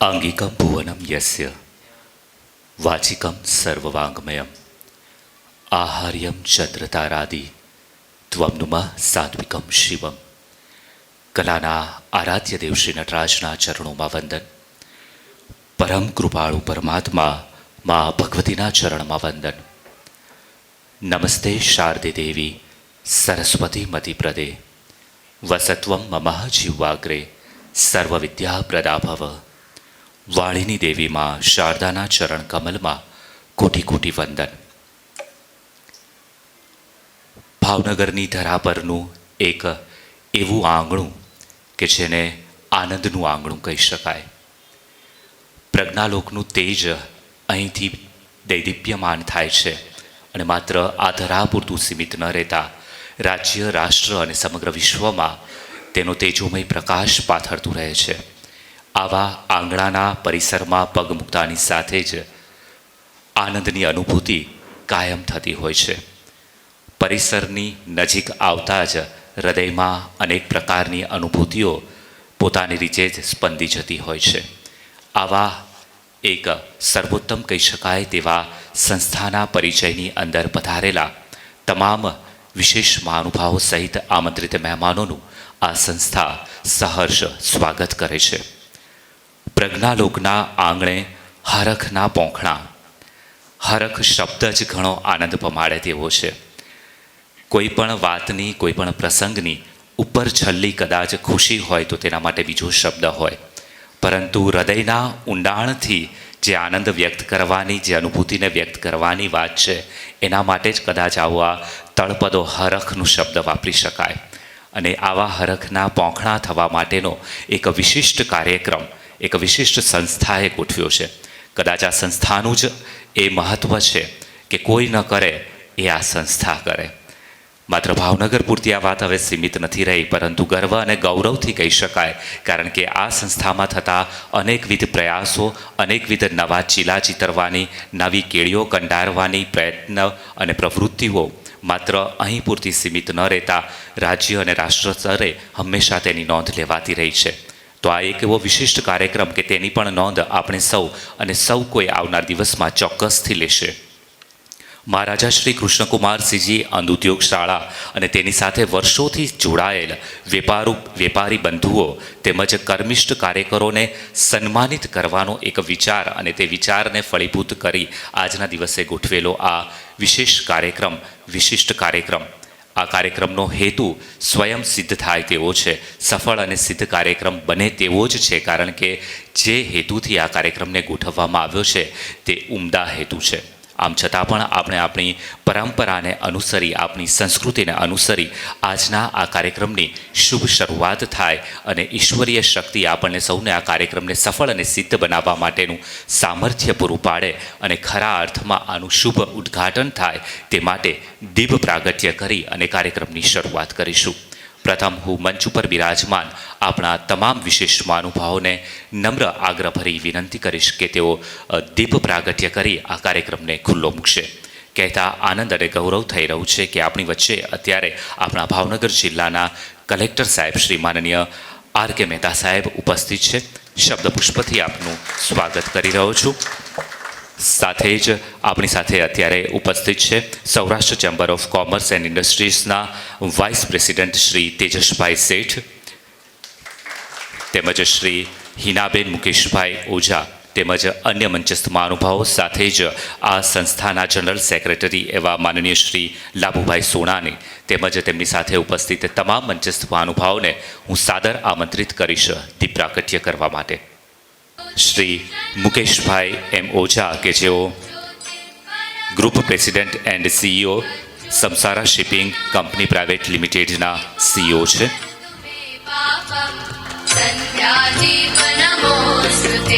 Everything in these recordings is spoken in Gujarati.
आंगिकं भुवनं यस्य वाचिकं सर्ववाङ्मयम् आहार्यं चन्द्रतारादि त्वं नुमः सात्विकं शिवम्. કલાના આરાધ્ય દેવ શ્રી નટરાજના ચરણોમાં વંદન. પરમ કૃપાળુ પરમાત્મા મા ભગવતીના ચરણમાં વંદન. નમસ્તે શારદે દેવી સરસ્વતી મતિપ્રદે વસત્વમ મમઃ જીવાગ્રે સર્વવિદ્યા પ્રદાભવ. વાળીની દેવીમાં શારદાના ચરણ કમલમાં કોટી કોટી વંદન. ભાવનગરની ધરા પરનું એક એવું આંગણું કે જેને આનંદનું આંગણું કહી શકાય. પ્રજ્ઞાલોકનું તેજ અહીંથી દૈદીપ્યમાન થાય છે અને માત્ર આ ધરા પૂરતું સીમિત ન રહેતા રાજ્ય, રાષ્ટ્ર અને સમગ્ર વિશ્વમાં તેનો તેજોમય પ્રકાશ પાથરતું રહે છે. આવા આંગણાના પરિસરમાં પગ મૂકતાની સાથે જ આનંદની અનુભૂતિ કાયમ થતી હોય છે. પરિસરની નજીક આવતા જ હૃદયમાં અનેક પ્રકારની અનુભૂતિઓ પોતાની રીતે જ સ્પંદી જતી હોય છે. આવા એક સર્વોત્તમ કહી શકાય તેવા સંસ્થાના પરિચયની અંદર પધારેલા તમામ વિશેષ મહાનુભાવો સહિત આમંત્રિત મહેમાનોનું આ સંસ્થા સહર્ષ સ્વાગત કરે છે. પ્રજ્ઞાલોકના આંગણે હરખના પોંખણા. હરખ શબ્દ જ ઘણો આનંદ પમાડે તેવો છે. કોઈ પણ વાતની, કોઈ પણ પ્રસંગની ઉપર છલ્લી કદાચ ખુશી હોય તો તેના માટે બીજો શબ્દ હોય, પરંતુ હૃદયના ઊંડાણથી જે આનંદ વ્યક્ત કરવાની, જે અનુભૂતિને વ્યક્ત કરવાની વાત છે એના માટે જ કદાચ આવા તળપદો હરખનો શબ્દ વાપરી શકાય. અને આવા હરખના પોંખણા થવા માટેનો એક વિશિષ્ટ કાર્યક્રમ એક વિશિષ્ટ સંસ્થાએ ગોઠવ્યો છે. કદાચ આ સંસ્થાનું જ એ મહત્ત્વ છે કે કોઈ ન કરે એ આ સંસ્થા કરે. માત્ર ભાવનગર પૂરતી આ વાત હવે સીમિત નથી રહી, પરંતુ ગર્વ અને ગૌરવથી કહી શકાય, કારણ કે આ સંસ્થામાં થતા અનેકવિધ પ્રયાસો, અનેકવિધ નવા ચીલા ચિતરવાની, નવી કેળીઓ કંડારવાની પ્રયત્ન અને પ્રવૃત્તિઓ માત્ર અહીં પૂરતી સીમિત ન રહેતા રાજ્ય અને રાષ્ટ્ર સ્તરે હંમેશા તેની નોંધ લેવાતી રહી છે. તો આ એક એવો વિશિષ્ટ કાર્યક્રમ કે તેની પણ નોંધ આપણે સૌ કોઈ આવનાર દિવસમાં ચોક્કસથી લેશે. મહારાજા શ્રી કૃષ્ણકુમારસિંહજી અંધુદ્યોગ શાળા અને તેની સાથે વર્ષોથી જોડાયેલ વેપારી બંધુઓ તેમજ કર્મિષ્ઠ કાર્યકરોને સન્માનિત કરવાનો એક વિચાર અને તે વિચારને ફળીભૂત કરી આજના દિવસે ગોઠવેલો આ વિશિષ્ટ કાર્યક્રમ. આ કાર્યક્રમનો હેતુ સ્વયં સિદ્ધ થાય તેવો છે, સફળ અને સિદ્ધ કાર્યક્રમ બને તેવો જ છે, કારણ કે જે હેતુથી આ કાર્યક્રમને ગોઠવવામાં આવ્યો છે તે ઉમદા હેતુ છે. આમ છતાં પણ આપણે આપણી પરંપરાને અનુસરી, આપણી સંસ્કૃતિને અનુસરી આજના આ કાર્યક્રમની શુભ શરૂઆત થાય અને ઈશ્વરીય શક્તિ આપણને સૌને આ કાર્યક્રમને સફળ અને સિદ્ધ બનાવવા માટેનું સામર્થ્ય પૂરું પાડે અને ખરા અર્થમાં આનું શુભ ઉદ્ઘાટન થાય તે માટે દીપ પ્રાગટ્ય કરી અને કાર્યક્રમની શરૂઆત કરીશું. પ્રથમ હું મંચ ઉપર બિરાજમાન આપણા તમામ વિશેષ મહાનુભાવોને નમ્ર આગ્રહભરી વિનંતી કરીશ કે તેઓ દીપ પ્રાગટ્ય કરી આ કાર્યક્રમને ખુલ્લો મૂકશે. કહેતા આનંદ અને ગૌરવ થઈ રહ્યું છે કે આપણી વચ્ચે અત્યારે આપણા ભાવનગર જિલ્લાના કલેક્ટર સાહેબ શ્રી માનનીય R.K. મહેતા સાહેબ ઉપસ્થિત છે. શબ્દ પુષ્પથી આપનું સ્વાગત કરી રહ્યો છું. સાથે જ આપણી સાથે અત્યારે ઉપસ્થિત છે Saurashtra chamber of commerce and ઇન્ડસ્ટ્રીઝના વાઇસ પ્રેસિડેન્ટ શ્રી તેજસભાઈ શેઠ, તેમજ શ્રી હિનાબેન મુકેશભાઈ ઓઝા, તેમજ અન્ય મંચસ્થ મહાનુભાવો, સાથે જ આ સંસ્થાના જનરલ સેક્રેટરી એવા માનનીય શ્રી લાભુભાઈ સોનાની, તેમજ તેમની સાથે ઉપસ્થિત તમામ મંચસ્થ મહાનુભાવોને હું સાદર આમંત્રિત કરીશ દીપ પ્રાગટ્ય કરવા માટે. શ્રી મુકેશભાઈ એમ ઓઝા કે જેઓ group president and CEO Samsara shipping company private લિમિટેડના CEO છે. સંધ્યા જીવન મોસ્તુતે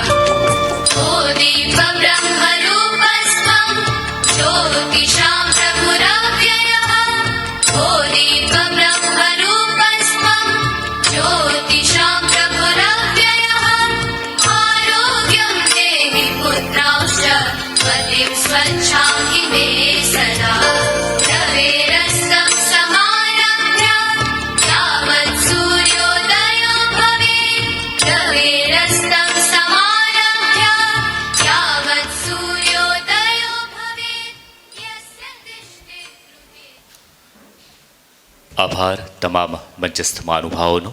આભાર તમામ મંચસ્થ મહાનુભાવોનો.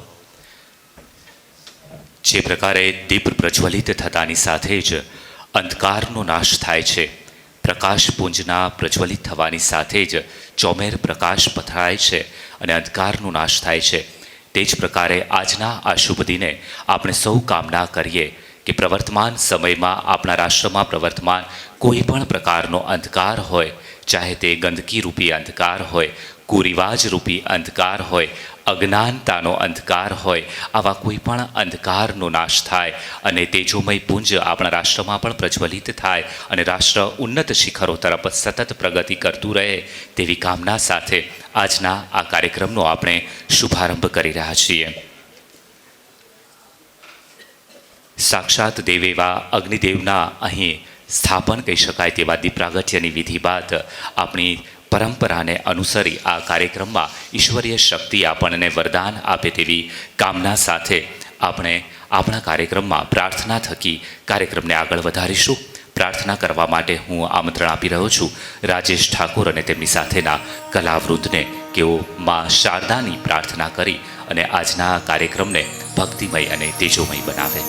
જે પ્રકારે દીપ પ્રજ્વલિત થતાની સાથે જ અંધકારનો નાશ થાય છે, પ્રકાશપુંજના પ્રજ્વલિત થવાની સાથે જ ચોમેર પ્રકાશ પથરાય છે અને અંધકારનો નાશ થાય છે, તે જ પ્રકારે આજના આ શુભ દિને આપણે સૌ કામના કરીએ કે પ્રવર્તમાન સમયમાં આપણા રાષ્ટ્રમાં પ્રવર્તમાન કોઈ પણ પ્રકારનો અંધકાર હોય, ચાહે તે ગંદકી રૂપી અંધકાર હોય, કુરિવાજ રૂપી અંધકાર હોય, અજ્ઞાનતાનો અંધકાર હોય, આવા કોઈ પણ અંધકારનો નાશ થાય અને તેજોમય પુંજ આપણા રાષ્ટ્રમાં પણ પ્રજ્વલિત થાય અને રાષ્ટ્ર ઉન્નત શિખરો તરફ સતત પ્રગતિ કરતું રહે, તેવી કામના સાથે આજના આ કાર્યક્રમનો આપણે શુભારંભ કરી રહ્યા છીએ. સાક્ષાત દેવ એવા અગ્નિદેવના અહીં સ્થાપન કહી શકાય તેવા દીપ પ્રાગટ્યની વિધિ બાદ આપણી પરંપરાને અનુસરી આ કાર્યક્રમમાં ઈશ્વરીય શક્તિ આપણને વરદાન આપે તેવી કામના સાથે આપણે આપણા કાર્યક્રમમાં પ્રાર્થના થકી કાર્યક્રમને આગળ વધારીશું. પ્રાર્થના કરવા માટે હું આમંત્રણ આપી રહ્યો છું રાજેશ ઠાકોર અને તેમની સાથેના કલાવૃંદને કે માં શારદાની પ્રાર્થના કરી અને આજના કાર્યક્રમને ભક્તિમય અને તેજોમય બનાવે.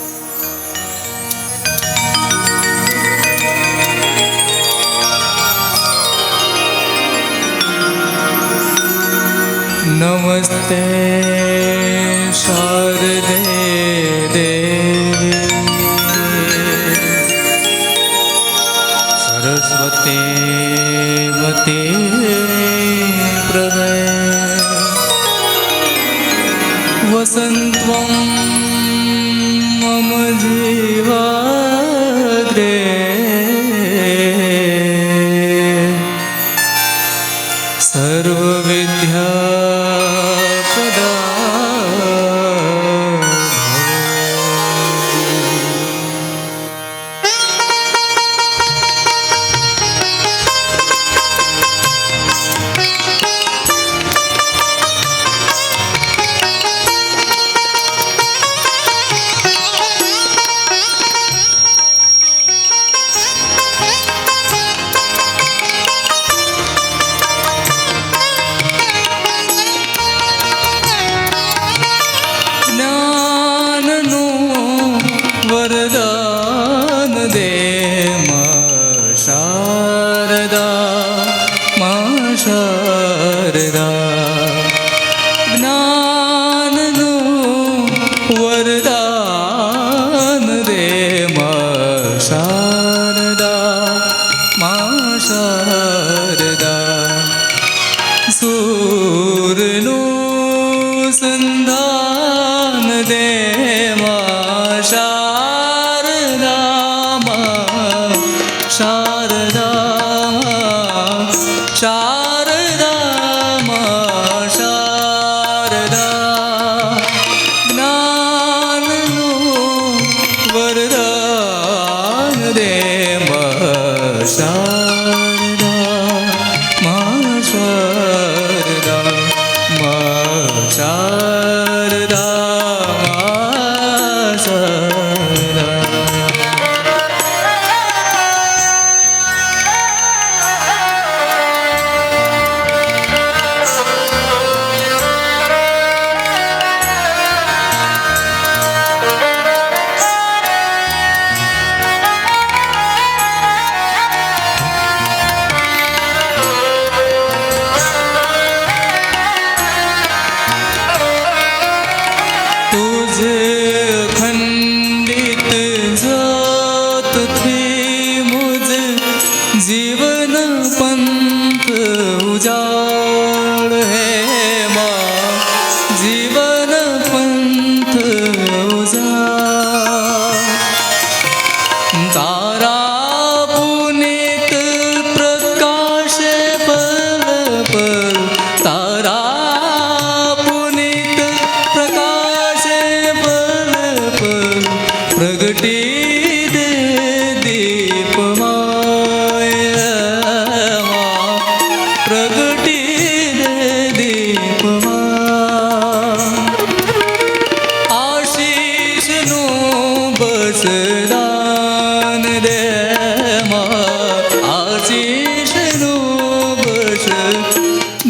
નમસ્તે શારદે દેવી સરસ્વતી મતે પ્રભે વસંત્વં મમ જીવાગ્રે સર્વવિદ્યા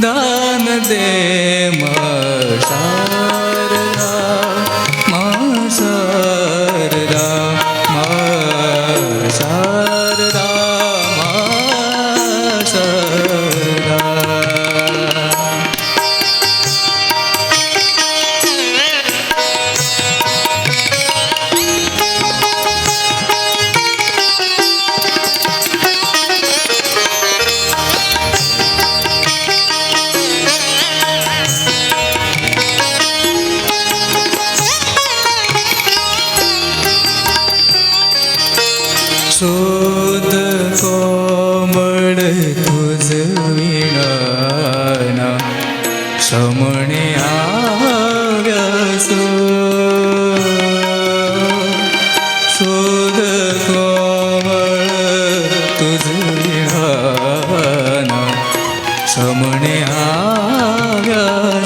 દાન દે શુદ્ધ કોમળ તુજ વિનાના સમણે આવ્યા શુદ્ધ કોમળ તુજ વિનાના સમણે આવ્યા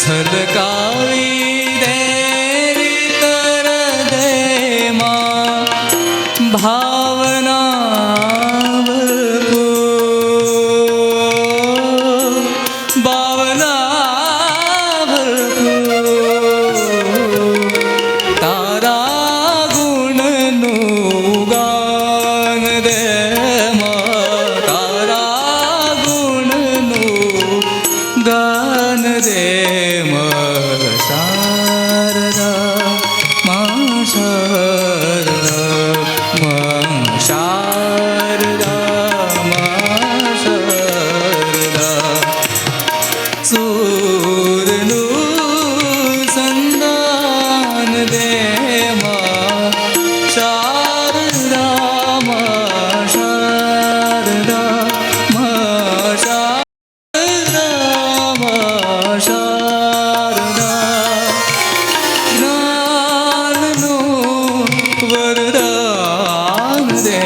છલકાવી દે કર દે માં ભાવના ભરપૂર તારા ગુણનું ગાન દે માં તારા ગુણનું ગાન દે શારદા માં શારદા માં શારદા માં શારદા સૂરનું સંદાન દે માં શારદા માં શારદા માં શારદા માં શારદા જ્ઞાનનું વરદાન દે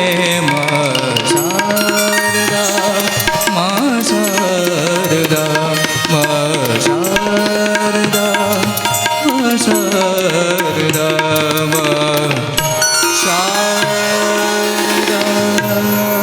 માં શારદા માં શારદા માં શારદા માં શારદા માં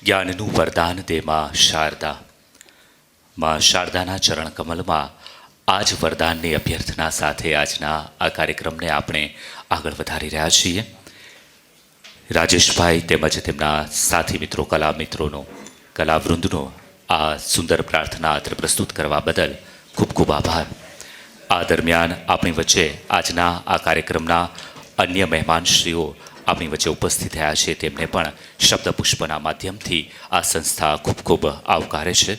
જ્ઞાનનું વરદાન દે માં શારદા. માં શારદાના ચરણ કમલમાં આ જ વરદાનની અભ્યર્થના સાથે આજના આ કાર્યક્રમને આપણે આગળ વધારી રહ્યા છીએ. રાજેશભાઈ તેમજ તેમના સાથી મિત્રો, કલા મિત્રોનો, કલાવૃંદનો આ સુંદર પ્રાર્થના અત્રે પ્રસ્તુત કરવા બદલ ખૂબ ખૂબ આભાર. આ દરમિયાન આપણી વચ્ચે આજના આ કાર્યક્રમના અન્ય મહેમાનશ્રીઓ આપણી વચ્ચે ઉપસ્થિત થયા છે. તેમને પણ શબ્દપુષ્પના માધ્યમથી આ સંસ્થા ખૂબ ખૂબ આવકારે છે.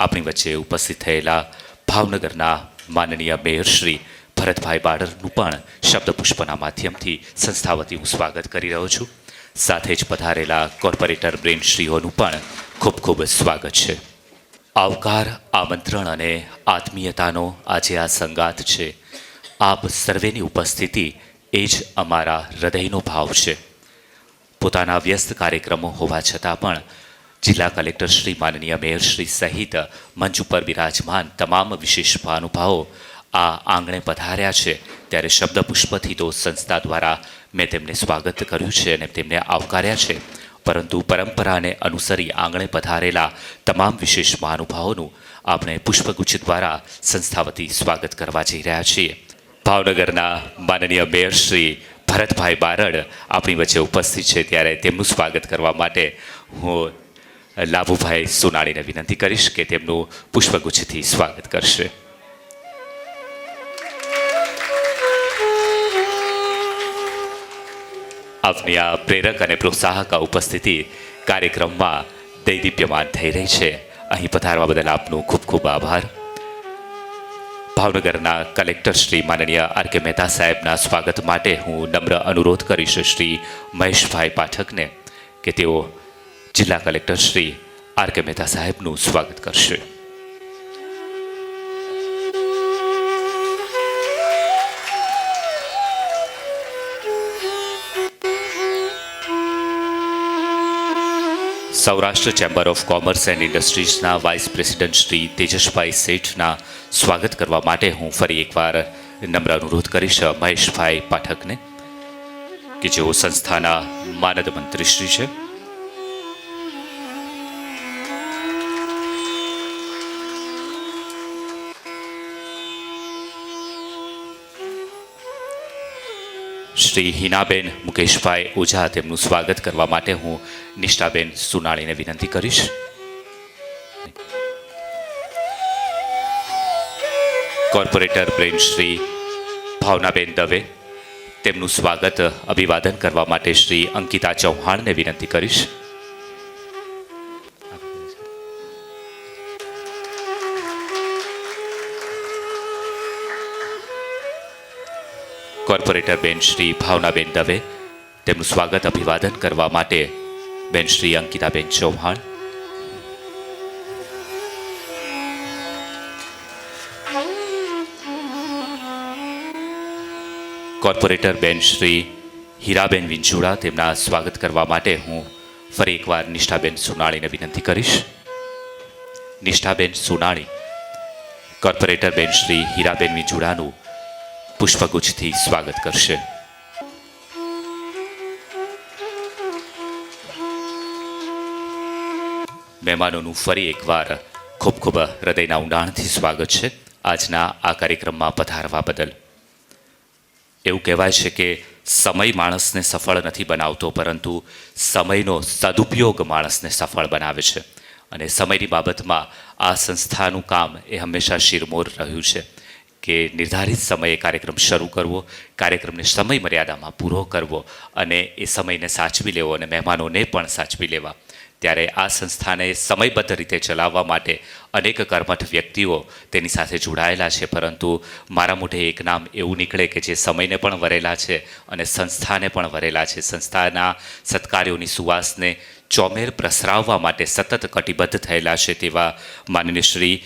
આપણી વચ્ચે ઉપસ્થિત થયેલા ભાવનગરના માનનીય મેયર શ્રી ભરતભાઈ બારડનું પણ શબ્દપુષ્પના માધ્યમથી સંસ્થા વતી હું સ્વાગત કરી રહ્યો છું. સાથે જ પધારેલા કોર્પોરેટર બ્રેનશ્રીઓનું પણ ખૂબ ખૂબ સ્વાગત છે. આવકાર, આમંત્રણ અને આત્મીયતાનો આજે આ સંગાત છે. આપ સર્વેની ઉપસ્થિતિ એ જ અમારા હૃદયનો ભાવ છે. પોતાના વ્યસ્ત કાર્યક્રમો હોવા છતાં પણ જિલ્લા કલેક્ટર શ્રી, માનનીય મેયર શ્રી સહિત મંચ ઉપર બિરાજમાન તમામ વિશેષ મહાનુભાવો આ આંગણે પધાર્યા છે. ત્યારે શબ્દપુષ્પથી તો સંસ્થા દ્વારા મેં તેમને સ્વાગત કર્યું છે અને તેમને આવકાર્યા છે, પરંતુ પરંપરાને અનુસરી આંગણે પધારેલા તમામ વિશેષ મહાનુભાવોનું આપણે પુષ્પગુચ્છ દ્વારા સંસ્થા વતી સ્વાગત કરવા જઈ રહ્યા છીએ. ભાવનગરના માનનીય મેયર શ્રી ભરતભાઈ બારડ આપણી વચ્ચે ઉપસ્થિત છે, ત્યારે તેમનું સ્વાગત કરવા માટે હું લાભુભાઈ સોનાણીને વિનંતી કરીશ કે તેમનું પુષ્પગુચ્છથી સ્વાગત કરશે. આપની આ પ્રેરક અને પ્રોત્સાહક ઉપસ્થિતિ કાર્યક્રમમાં દૈદીપ્યમાન થઈ રહી છે. અહીં પધારવા બદલ આપનો ખૂબ ખૂબ આભાર. ભાવનગરના કલેક્ટર શ્રી માનનીય આર કે મહેતા સાહેબના સ્વાગત માટે હું નમ્ર અનુરોધ કરીશ શ્રી મહેશભાઈ પાઠકને કે તેઓ જિલ્લા collector Shri R K Mehta સાહેબનું સ્વાગત કરશે. Saurashtra chamber of commerce and ઇન્ડસ્ટ્રીઝના વાઇસ પ્રેસિડેન્ટ શ્રી તેજસભાઈ શેઠના સ્વાગત કરવા માટે હું ફરી એકવાર નમ્ર અનુરોધ કરીશ મહેશભાઈ પાઠકને કે જેઓ સંસ્થાના માનદ મંત્રીશ્રી છે. શ્રી હિનાબેન મુકેશભાઈ ઓઝા તેમનું સ્વાગત કરવા માટે હું નિષ્ઠાબેન સુનાણીને વિનંતી કરીશ. કોર્પોરેટર પ્રેમ શ્રી ભાવનાબેન દવે તેમનું સ્વાગત અભિવાદન કરવા માટે શ્રી અંકિતા ચૌહાણને વિનંતી કરીશ. કોર્પોરેટર બેન શ્રી ભાવનાબેન દવે તેમનું સ્વાગત અભિવાદન કરવા માટે બેન શ્રી અંકિતાબેન ચૌહાણ. કોર્પોરેટર બેન શ્રી હીરાબેન વિંજુડા તેમના સ્વાગત કરવા માટે હું ફરી એકવાર નિષ્ઠાબેન સોનાણીને વિનંતી કરીશ. નિષ્ઠાબેન સોનાણી કોર્પોરેટર બેન શ્રી હીરાબેન વિંજુડાનું પુષ્પગુચ્છથી સ્વાગત કરશે. મહેમાનોનું ફરી એકવાર ખૂબ ખૂબ હૃદયના ઊંડાણથી સ્વાગત છે આજના આ કાર્યક્રમમાં પધારવા બદલ. એવું કહેવાય છે કે સમય માણસને સફળ નથી બનાવતો, પરંતુ સમયનો સદુપયોગ માણસને સફળ બનાવે છે. અને સમયની બાબતમાં આ સંસ્થાનું કામ એ હંમેશા શિરમોર રહ્યું છે કે નિર્ધારિત સમયે કાર્યક્રમ શરૂ કરવો, કાર્યક્રમને સમય મર્યાદામાં પૂરો કરવો અને એ સમયને સાચવી લેવો અને મહેમાનોને પણ સાચવી લેવા. ત્યારે આ સંસ્થાને સમયબદ્ધ રીતે ચલાવવા માટે અનેક કર્મઠ વ્યક્તિઓ તેની સાથે જોડાયેલા છે, પરંતુ મારા મોઢે એક નામ એવું નીકળે કે જે સમયને પણ વરેલા છે અને સંસ્થાને પણ વરેલા છે. સંસ્થાના સત્કાર્યોની સુવાસને ચોમેર પ્રસરાવવા માટે સતત કટિબદ્ધ થયેલા છે તેવા માનનીય શ્રી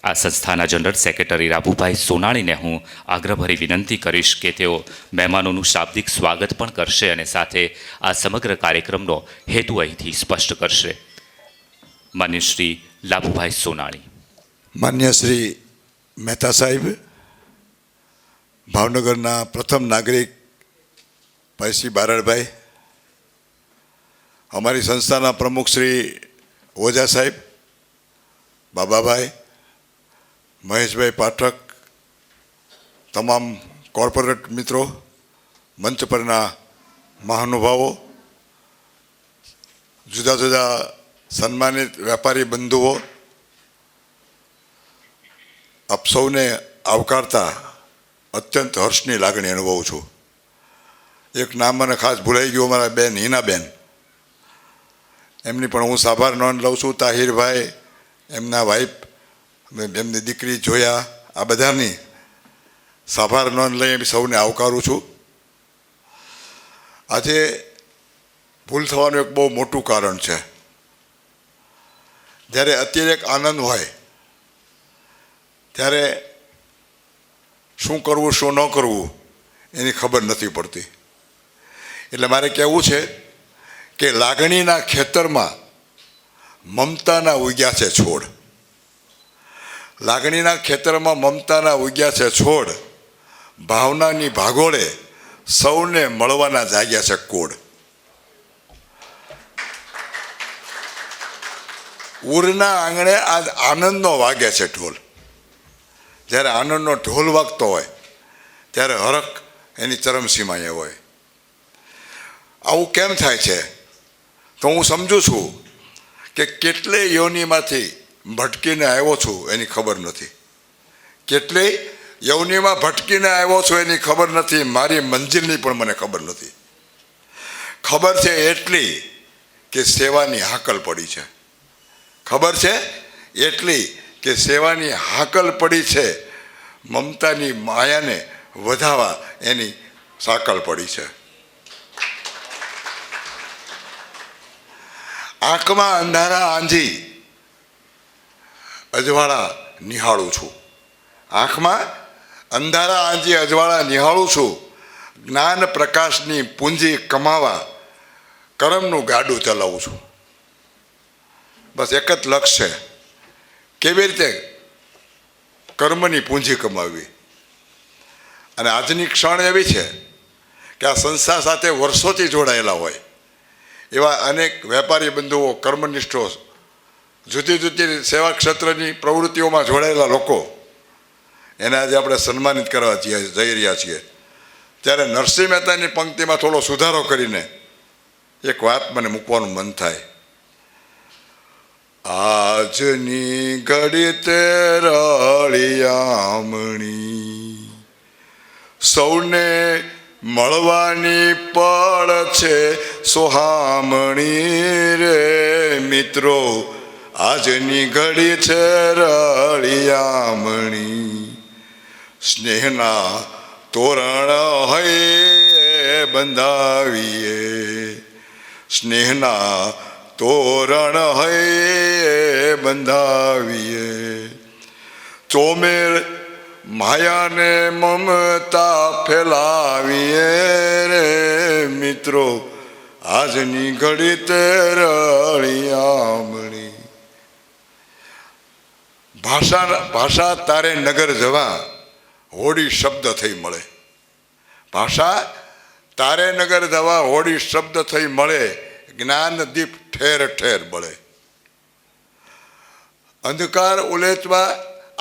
આ સંસ્થાના જનરલ સેક્રેટરી રાભુભાઈ સોનાણીને હું આગ્રહભરી વિનંતી કરીશ કે તેઓ મહેમાનોનું શાબ્દિક સ્વાગત પણ કરશે અને સાથે આ સમગ્ર કાર્યક્રમનો હેતુ અહીંથી સ્પષ્ટ કરશે. માન્ય શ્રી લાભુભાઈ સોનાણી. માન્ય શ્રી મહેતા સાહેબ, ભાવનગરના પ્રથમ નાગરિક ભાઈ બારડભાઈ, અમારી સંસ્થાના પ્રમુખ શ્રી ઓઝા સાહેબ, બાબાભાઈ, મહેશભાઈ પાઠક, તમામ કોર્પોરેટ મિત્રો, મંચ પરના મહાનુભાવો, જુદા જુદા સન્માનિત વેપારી બંધુઓ, આપ સૌને આવકારતા અત્યંત હર્ષની લાગણી અનુભવું છું. એક નામ મને ખાસ ભૂલાઈ ગયું, અમારા બેન હિનાબેન, એમની પણ હું આભાર નોંધ લઉં છું. તાહિરભાઈ, એમના વાઈફ, એમની દીકરી જોયા, આ બધાની આભાર નોંધ લઈ સૌને આવકારું છું. આજે ભૂલ થવાનું એક બહુ મોટું કારણ છે. જ્યારે અત્યારે એક આનંદ હોય ત્યારે શું કરવું શું ન કરવું એની ખબર નથી પડતી. એટલે મારે કહેવું છે કે લાગણીના ખેતરમાં મમતાના ઉગ્યા છે છોડ. લાગણીના ખેતરમાં મમતાના ઉગ્યા છે છોડ, ભાવનાની ભાગોળે સૌને મળવાના જાગ્યા છે કોડ. ઉરના આંગણે આજ આનંદનો વાગે છે ઢોલ. જ્યારે આનંદનો ઢોલ વાગતો હોય ત્યારે હરખ એની ચરમસીમાએ હોય. આવું કેમ થાય છે તો હું સમજુ છું કે કેટલેય યોનિમાંથી ભટકીને આવ્યો છું એની ખબર નથી. કેટલેય યૌનિમાં ભટકીને આવ્યો છું એની ખબર નથી. મારી મંજિલની પણ મને ખબર નથી. ખબર છે એટલી કે સેવાની હાકલ પડી છે. ખબર છે એટલી કે સેવાની હાકલ પડી છે. મમતાની માયાને વધાવા એની સાકલ પડી છે. આંખમાં અંધારા આંજી અજવાળા નિહાળું છું. આંખમાં અંધારા આંજી અજવાળા નિહાળું છું. જ્ઞાન પ્રકાશની પૂંજી કમાવા કર્મનું ગાડું ચલાવું છું. બસ એક જ લક્ષ્ય છે, કેવી રીતે કર્મની પૂંજી કમાવી. અને આજની ક્ષણ એવી છે કે આ સંસ્થા સાથે વર્ષોથી જોડાયેલા હોય એવા અનેક વેપારી બંધુઓ, કર્મનિષ્ઠો, જુદી જુદી સેવા ક્ષેત્રની પ્રવૃત્તિઓમાં જોડાયેલા લોકો, એને આજે આપણે સન્માનિત કરવા જઈ રહ્યા છીએ. ત્યારે નરસિંહ મહેતાની પંક્તિમાં થોડો સુધારો કરીને એક વાત મને મૂકવાનું મન થાય. આજની ઘડી તે રળિયામણી સૌને મળવાની પળ છે સોહામણી રે મિત્રો આજની ઘડી છે રળિયામણી સ્નેહના તોરણ હૈયે બંધાવીએ સ્નેહના તોરણ હૈયે બંધાવીએ ચોમેર માયાને મમતા ફેલાવીએ રે મિત્રો આજની ઘડી તે રળિયામણી ભાષા તારે નગર જવા હોડી શબ્દ થઈ મળે ભાષા તારે નગર જવા હોડી શબ્દ થઈ મળે જ્ઞાન દીપ ઠેર ઠેર બળે અંધકાર ઉલેચવા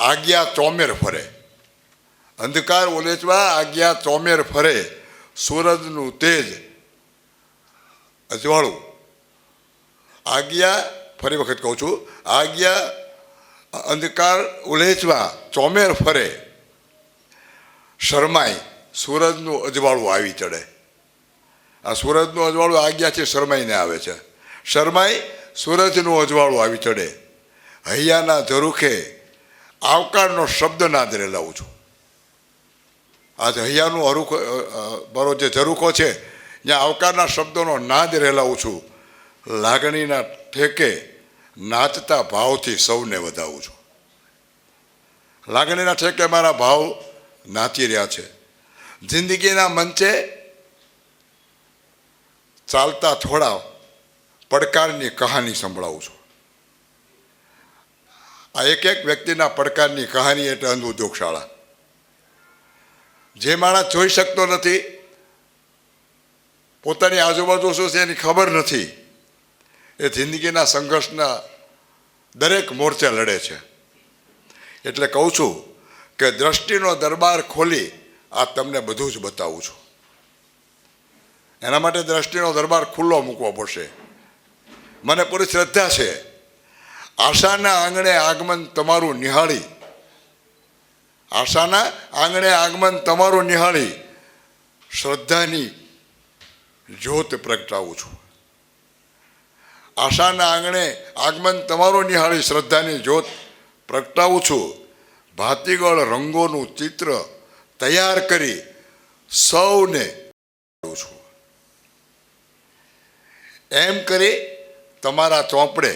આજ્ઞા ચોમેર ફરે અંધકાર ઉલેચવા આજ્ઞા ચોમેર ફરે સૂરજનું તેજ અજવાળું આજ્ઞા ફરી વખત કહું છું આજ્ઞા અંધકાર ઉલેચવા ચોમેર ફરે શરમાઈ સૂરજનું અજવાળું આવી ચડે આ સૂરજનું અજવાળું આજ્ઞાથી શરમાઈને આવે છે શરમાઈ સૂરજનું અજવાળું આવી ચડે હૈયાના ઝરૂખે આવકારનો શબ્દ નાદ રેલાવું છું આજ હૈયાનું હરૂખો મારો જે ઝરૂખો છે જ્યાં આવકારના શબ્દોનો નાદ રેલાવું છું લાગણીના ઠેકે નાચતા ભાવથી સૌને વધાવું છું લાગણીના ઠેકે મારા ભાવ નાચી રહ્યા છે જિંદગીના મંચે ચાલતા થોડા પડકારની કહાની સંભળાવું છું આ એક એક વ્યક્તિના પડકારની કહાની એટલે અંધ ઉદ્યોગશાળા જે માણસ જોઈ શકતો નથી પોતાની આજુબાજુ શું છે એની ખબર નથી એ જિંદગીના સંઘર્ષના દરેક મોરચે લડે છે એટલે કહું છું કે દ્રષ્ટિનો દરબાર ખોલી આ તમને બધું જ બતાવું છું એના માટે દ્રષ્ટિનો દરબાર ખુલ્લો મૂકવો પડશે મને પૂરી શ્રદ્ધા છે આશાના આંગણે આગમન તમારું નિહાળી આશાના આંગણે આગમન તમારું નિહાળી શ્રદ્ધાની જ્યોત પ્રગટાવું છું આશાના આંગણે આગમન તમારું નિહાળી શ્રદ્ધાની જ્યોત પ્રગટાવું છું ભાતીગળ રંગોનું ચિત્ર તૈયાર કરી સૌને છું એમ કરી તમારા ચોપડે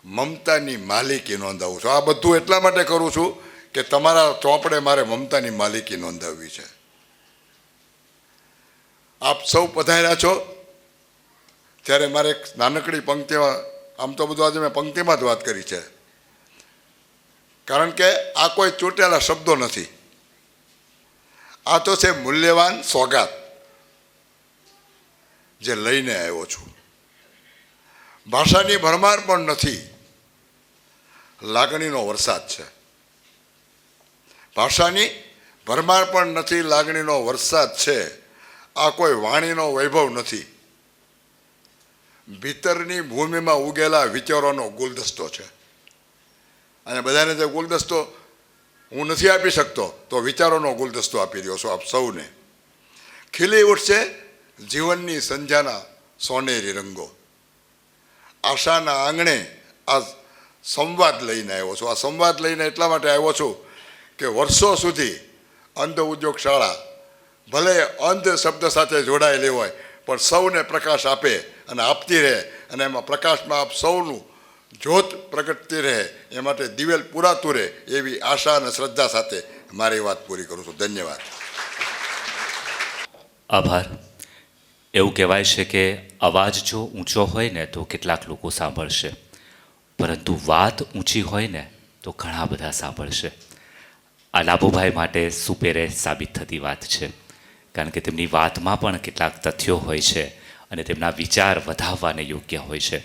મમતાની માલિકી નોંધાવું છું આ બધું એટલા માટે કરું છું કે તમારા ચોપડે મારે મમતાની માલિકી નોંધાવવી છે આપ સૌ પધાર્યા છો ત્યારે મારે એક નાનકડી પંક્તિમાં આમ તો બધું આજે મેં પંક્તિમાં જ વાત કરી છે કારણ કે આ કોઈ ચૂંટેલા શબ્દો નથી આ તો છે મૂલ્યવાન સોગાત જે લઈને આવ્યો છું ભાષાની ભરમાર પણ નથી લાગણીનો વરસાદ છે ભાષાની ભરમાર પણ નથી લાગણીનો વરસાદ છે આ કોઈ વાણીનો વૈભવ નથી ભીતરની ભૂમિમાં ઉગેલા વિચારોનો ગુલદસ્તો છે અને બધાને જે ગુલદસ્તો હું નથી આપી શકતો તો વિચારોનો ગુલદસ્તો આપી રહ્યો છું આપ સૌને ખીલી ઉઠશે જીવનની સંધ્યાના સોનેરી રંગો આશાના આંગણે આ સંવાદ લઈને આવ્યો છું આ સંવાદ લઈને એટલા માટે આવ્યો છું કે વર્ષો સુધી અંધ ઉદ્યોગ શાળા ભલે અંધ શબ્દ સાથે જોડાયેલી હોય પણ સૌને પ્રકાશ આપે અને આપતી રહે અને એમાં પ્રકાશમાં આપ સૌનું જ્યોત પ્રગટતી રહે એ માટે દિવેલ પૂરાતું રહે એવી આશા અને શ્રદ્ધા સાથે મારી વાત પૂરી કરું છું ધન્યવાદ આભાર એવું કહેવાય છે કે અવાજ જો ઊંચો હોય ને તો કેટલાક લોકો સાંભળશે પરંતુ વાત ઊંચી હોય ને તો ઘણા બધા સાંભળશે આ લાભુભાઈ માટે સુપેરે સાબિત થતી વાત છે કારણ કે તેમની વાતમાં પણ કેટલાક તથ્યો હોય છે અને તેમના વિચાર વધાવવાને યોગ્ય હોય છે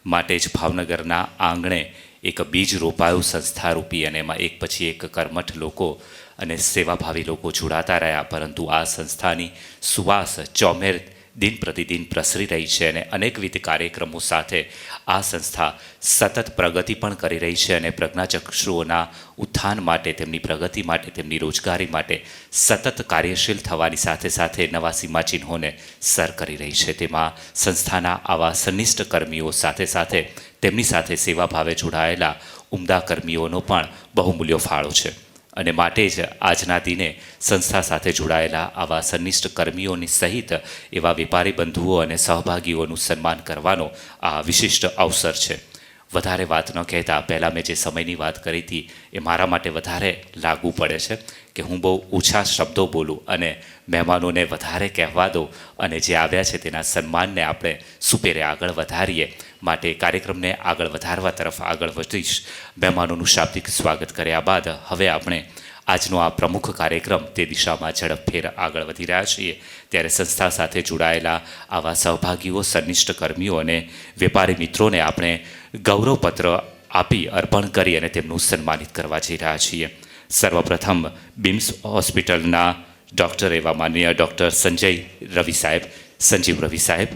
માટે જ ભાવનગરના આંગણે એક બીજ રોપાયું સંસ્થારૂપી અને એમાં એક પછી એક કર્મઠ લોકો અને સેવાભાવી લોકો જોડાતા રહ્યા પરંતુ આ સંસ્થાની સુવાસ ચોમેર દિન પ્રતિદિન પ્રસરી રહી છે અને અનેકવિધ કાર્યક્રમો સાથે આ સંસ્થા સતત પ્રગતિ પણ કરી રહી છે અને પ્રજ્ઞાચક્ષુઓના ઉત્થાન માટે, તેમની પ્રગતિ માટે, તેમની રોજગારી માટે સતત કાર્યશીલ થવાની સાથે સાથે નવા સીમાચિહ્નોને સર કરી રહી છે. તેમાં સંસ્થાના આવા સંનિષ્ઠ કર્મીઓ સાથે સાથે તેમની સાથે સેવાભાવે જોડાયેલા ઉમદા કર્મીઓનો પણ બહુમૂલ્યો ફાળો છે અને માટે જ આજના દિને સંસ્થા સાથે જોડાયેલા આવા સંનિષ્ઠ કર્મીઓની સહિત એવા વેપારી બંધુઓ અને સહભાગીઓનું સન્માન કરવાનો આ વિશિષ્ટ અવસર છે. વધારે વાત ન કહેતા પહેલાં મેં જે સમયની વાત કરી હતી એ મારા માટે વધારે લાગુ પડે છે કે હું બહુ ઓછા શબ્દો બોલું અને મહેમાનોને વધારે કહેવા દઉં અને જે આવ્યા છે તેના સન્માનને આપણે સુપેરે આગળ વધારીએ. માટે કાર્યક્રમને આગળ વધારવા તરફ આગળ વધીશ. મહેમાનોનું શાબ્દિક સ્વાગત કર્યા બાદ હવે આપણે આજનો આ પ્રમુખ કાર્યક્રમ તે દિશામાં ઝડપભેર આગળ વધી રહ્યા છીએ. ત્યારે સંસ્થા સાથે જોડાયેલા આવા સહભાગીઓ, સંનિષ્ઠ કર્મીઓ અને વેપારી મિત્રોને આપણે ગૌરવપત્ર આપી અર્પણ કરી અને તેમનું સન્માનિત કરવા જઈ રહ્યા છીએ. સર્વપ્રથમ બિમ્સ હોસ્પિટલના ડૉક્ટર એવા માનનીય ડૉક્ટર સંજીવ રવિ સાહેબ,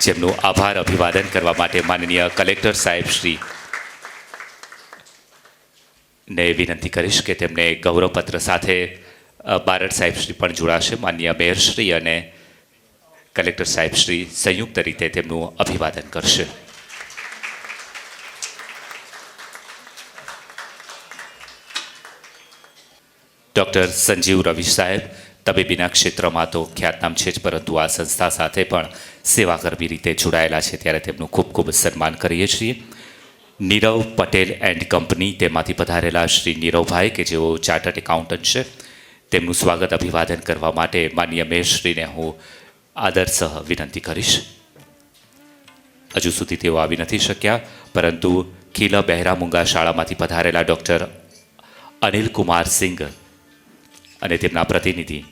જેમનું આભાર અભિવાદન કરવા માટે માનનીય કલેક્ટર સાહેબ શ્રી ને વિનંતી કરીશ કે તેમને ગૌરવપત્ર સાથે બારડ સાહેબ શ્રી પણ જોડાશે. માનનીય મેયરશ્રી અને કલેક્ટર સાહેબ શ્રી સંયુક્ત રીતે તેમનું અભિવાદન કરશે. ડૉક્ટર સંજીવ રવિ સાહેબ તબીબીના ક્ષેત્રમાં તો ખ્યાતનામ છે જ, પરંતુ આ સંસ્થા સાથે પણ સેવાકર્મી રીતે જોડાયેલા છે ત્યારે તેમનું ખૂબ ખૂબ સન્માન કરીએ છીએ. નીરવ પટેલ એન્ડ કંપની, તેમાંથી પધારેલા શ્રી નીરવભાઈ કે જેઓ ચાર્ટર્ડ એકાઉન્ટન્ટ છે, તેમનું સ્વાગત અભિવાદન કરવા માટે માનનીય મેયરશ્રીને હું આદરસહ વિનંતી કરીશ. હજુ સુધી તેઓ આવી નથી શક્યા, પરંતુ ખીલા બહેરામુંગા શાળામાંથી પધારેલા ડૉક્ટર અનિલ કુમાર સિંઘ અને તેમના પ્રતિનિધિ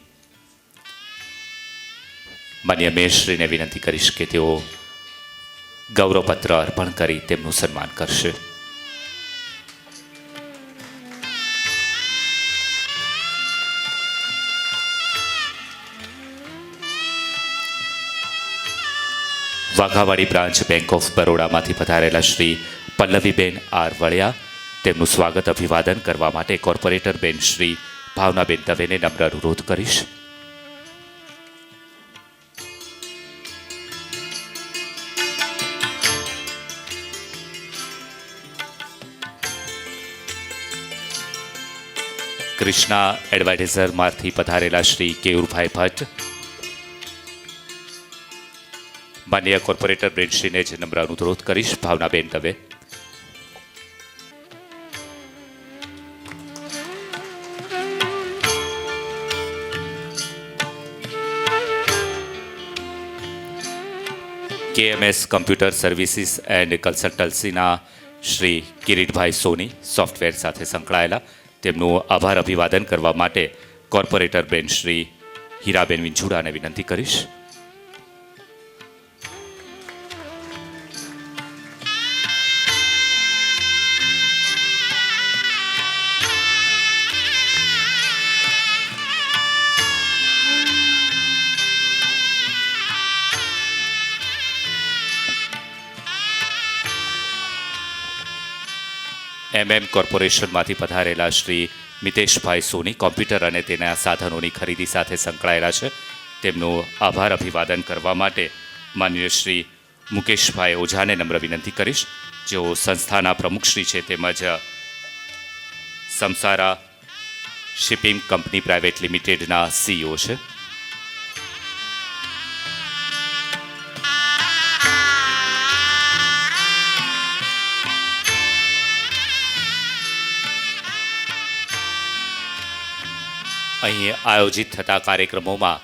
માનનીય મેયરશ્રીને વિનંતી કરીશ કે તેઓ ગૌરવપત્ર અર્પણ કરી તેમનું સન્માન કરશે. વાઘાવાડી બ્રાન્ચ બેંક ઓફ બરોડામાંથી પધારેલા શ્રી પલ્લવીબેન આર વળિયા, તેમનું સ્વાગત અભિવાદન કરવા માટે કોર્પોરેટર બેન શ્રી ભાવનાબેન દવેને નમ્ર અનુરોધ કરીશ. કૃષ્ણા એડવાઇઝરમાંથી પધારેલા શ્રી કેયુરભાઈ ભટ્ટ, માનનીય કોર્પોરેટર બેનશ્રીને જ નમ્ર અનુરોધ કરીશ. Bhavnaben Dave. KMS computer services and કન્સલ્ટન્સીના શ્રી કિરીટભાઈ સોની, સોફ્ટવેર સાથે સંકળાયેલા, તેમનું આભાર અભિવાદન કરવા માટે કોર્પોરેટર બેન શ્રી હીરાબેન વિંછુડાને વિનંતી કરીશ. કોર્પોરેશનમાંથી પધારેલા શ્રી મિતેશભાઈ સોની, કોમ્પ્યુટર અને તેના સાધનોની ખરીદી સાથે સંકળાયેલા છે, તેમનું આભાર અભિવાદન કરવા માટે માનનીય શ્રી મુકેશભાઈ ઓઝાને નમ્ર વિનંતી કરીશ, જેઓ સંસ્થાના પ્રમુખશ્રી છે તેમજ સમસારા શિપિંગ કંપની પ્રાઇવેટ લિમિટેડના CEO છે. અહીં આયોજિત થતા કાર્યક્રમોમાં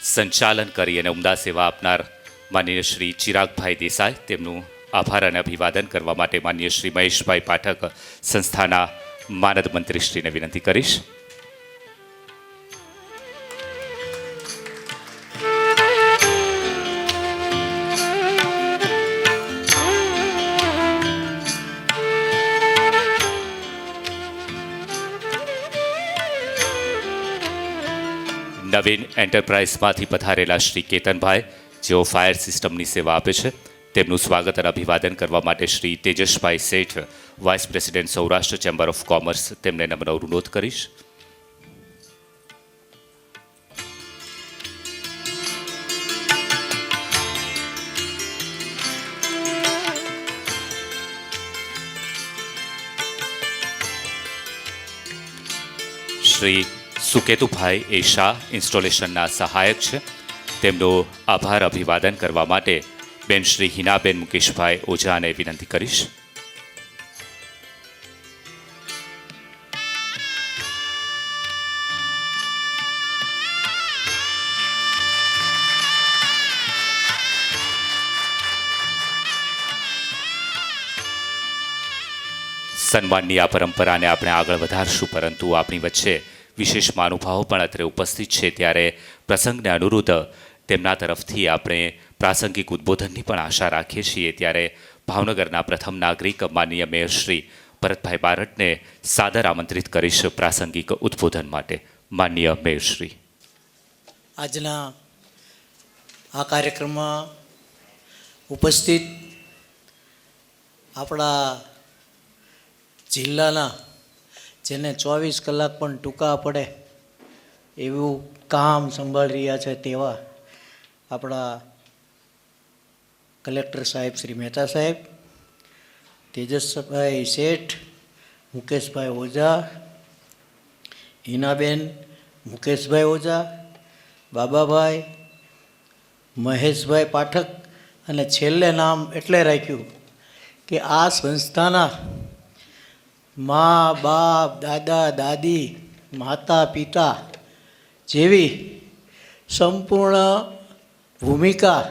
સંચાલન કરી અને ઉમદા સેવા આપનાર માનનીય શ્રી ચિરાગભાઈ દેસાઈ, તેમનું આભાર અને અભિવાદન કરવા માટે માનનીય શ્રી મહેશભાઈ પાઠક, સંસ્થાના માનદ મંત્રીશ્રીને વિનંતી કરીશ. નવીન એન્ટરપ્રાઇઝમાંથી પધારેલા શ્રી કેતનભાઈ, જેઓ ફાયર સિસ્ટમની સેવા આપે છે, તેમનું સ્વાગત અને અભિવાદન કરવા માટે Shri Tejasbhai Sheth, vice president Saurashtra chamber of commerce, તેમને નમ્ર અનુરોધ કરીશ. શ્રી સુકેતુભાઈ એ શાહ ઇન્સ્ટોલેશનના સહાયક છે, તેમનો આભાર અભિવાદન કરવા માટે બેન શ્રી હિનાબેન મુકેશભાઈ ઓઝાને વિનંતી કરીશ. સન્માનની આ પરંપરાને આપણે આગળ વધારશું, પરંતુ આપણી વચ્ચે વિશેષ મહાનુભાવો પણ અત્રે ઉપસ્થિત છે, ત્યારે પ્રસંગને અનુરૂધ તેમના તરફથી આપણે પ્રાસંગિક ઉદ્બોધનની પણ આશા રાખીએ છીએ. ત્યારે ભાવનગરના પ્રથમ નાગરિક માનનીય મેયર શ્રી ભરતભાઈ બારડને સાદર આમંત્રિત કરીશ પ્રાસંગિક ઉદ્બોધન માટે. માનનીય મેયર શ્રી. આજના આ કાર્યક્રમમાં ઉપસ્થિત આપણા જિલ્લાના, જેને 24 કલાક પણ ટૂંકા પડે એવું કામ સંભાળી રહ્યા છે તેવા આપણા કલેક્ટર સાહેબ શ્રી મહેતા સાહેબ, તેજસભાઈ શેઠ, મુકેશભાઈ ઓઝા, હિનાબેન મુકેશભાઈ ઓઝા, બાબાભાઈ, મહેશભાઈ પાઠક, અને છેલ્લે નામ એટલે રાખ્યું કે આ સંસ્થાના મા બાપ, દાદા દાદી, માતા પિતા જેવી સંપૂર્ણ ભૂમિકા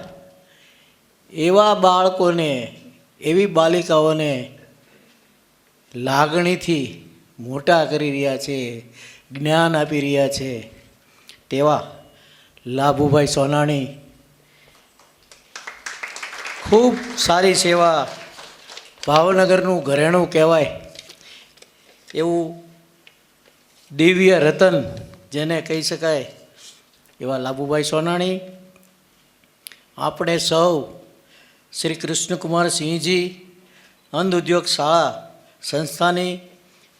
એવા બાળકોને, એવી બાલિકાઓને લાગણીથી મોટા કરી રહ્યા છે, જ્ઞાન આપી રહ્યા છે તેવા લાભુભાઈ સોનાણી, ખૂબ સારી સેવા, ભાવનગરનું ઘરેણું કહેવાય એવું દિવ્ય રતન જેને કહી શકાય એવા લાભુભાઈ સોનાણી, આપણે સૌ શ્રી કૃષ્ણકુમાર સિંહજી અંધ ઉદ્યોગ શાળા સંસ્થાની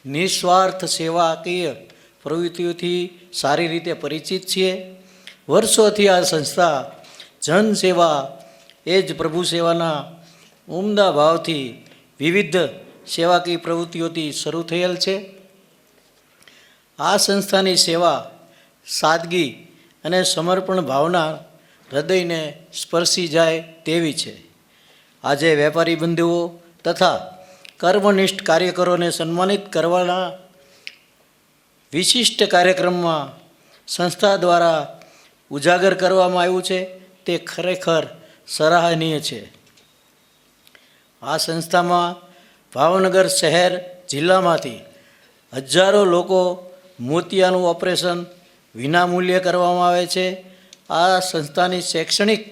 નિસ્વાર્થ સેવાકીય પ્રવૃત્તિઓથી સારી રીતે પરિચિત છીએ. વર્ષોથી આ સંસ્થા જનસેવા એ જ પ્રભુ સેવાના ઉમદા ભાવથી વિવિધ સેવાકીય પ્રવૃત્તિઓથી શરૂ થયેલ છે. આ સંસ્થાની સેવા સાદગી અને સમર્પણ ભાવના હૃદયને સ્પર્શી જાય તેવી છે. આજે વેપારી બંધુઓ તથા કર્મનિષ્ઠ કાર્યકરોને સન્માનિત કરવાના વિશિષ્ટ કાર્યક્રમમાં સંસ્થા દ્વારા ઉજાગર કરવામાં આવ્યું છે તે ખરેખર સરાહનીય છે. આ સંસ્થામાં ભાવનગર શહેર જિલ્લામાંથી હજારો લોકો મોતિયાનું ઓપરેશન વિનામૂલ્યે કરવામાં આવે છે. આ સંસ્થાની શૈક્ષણિક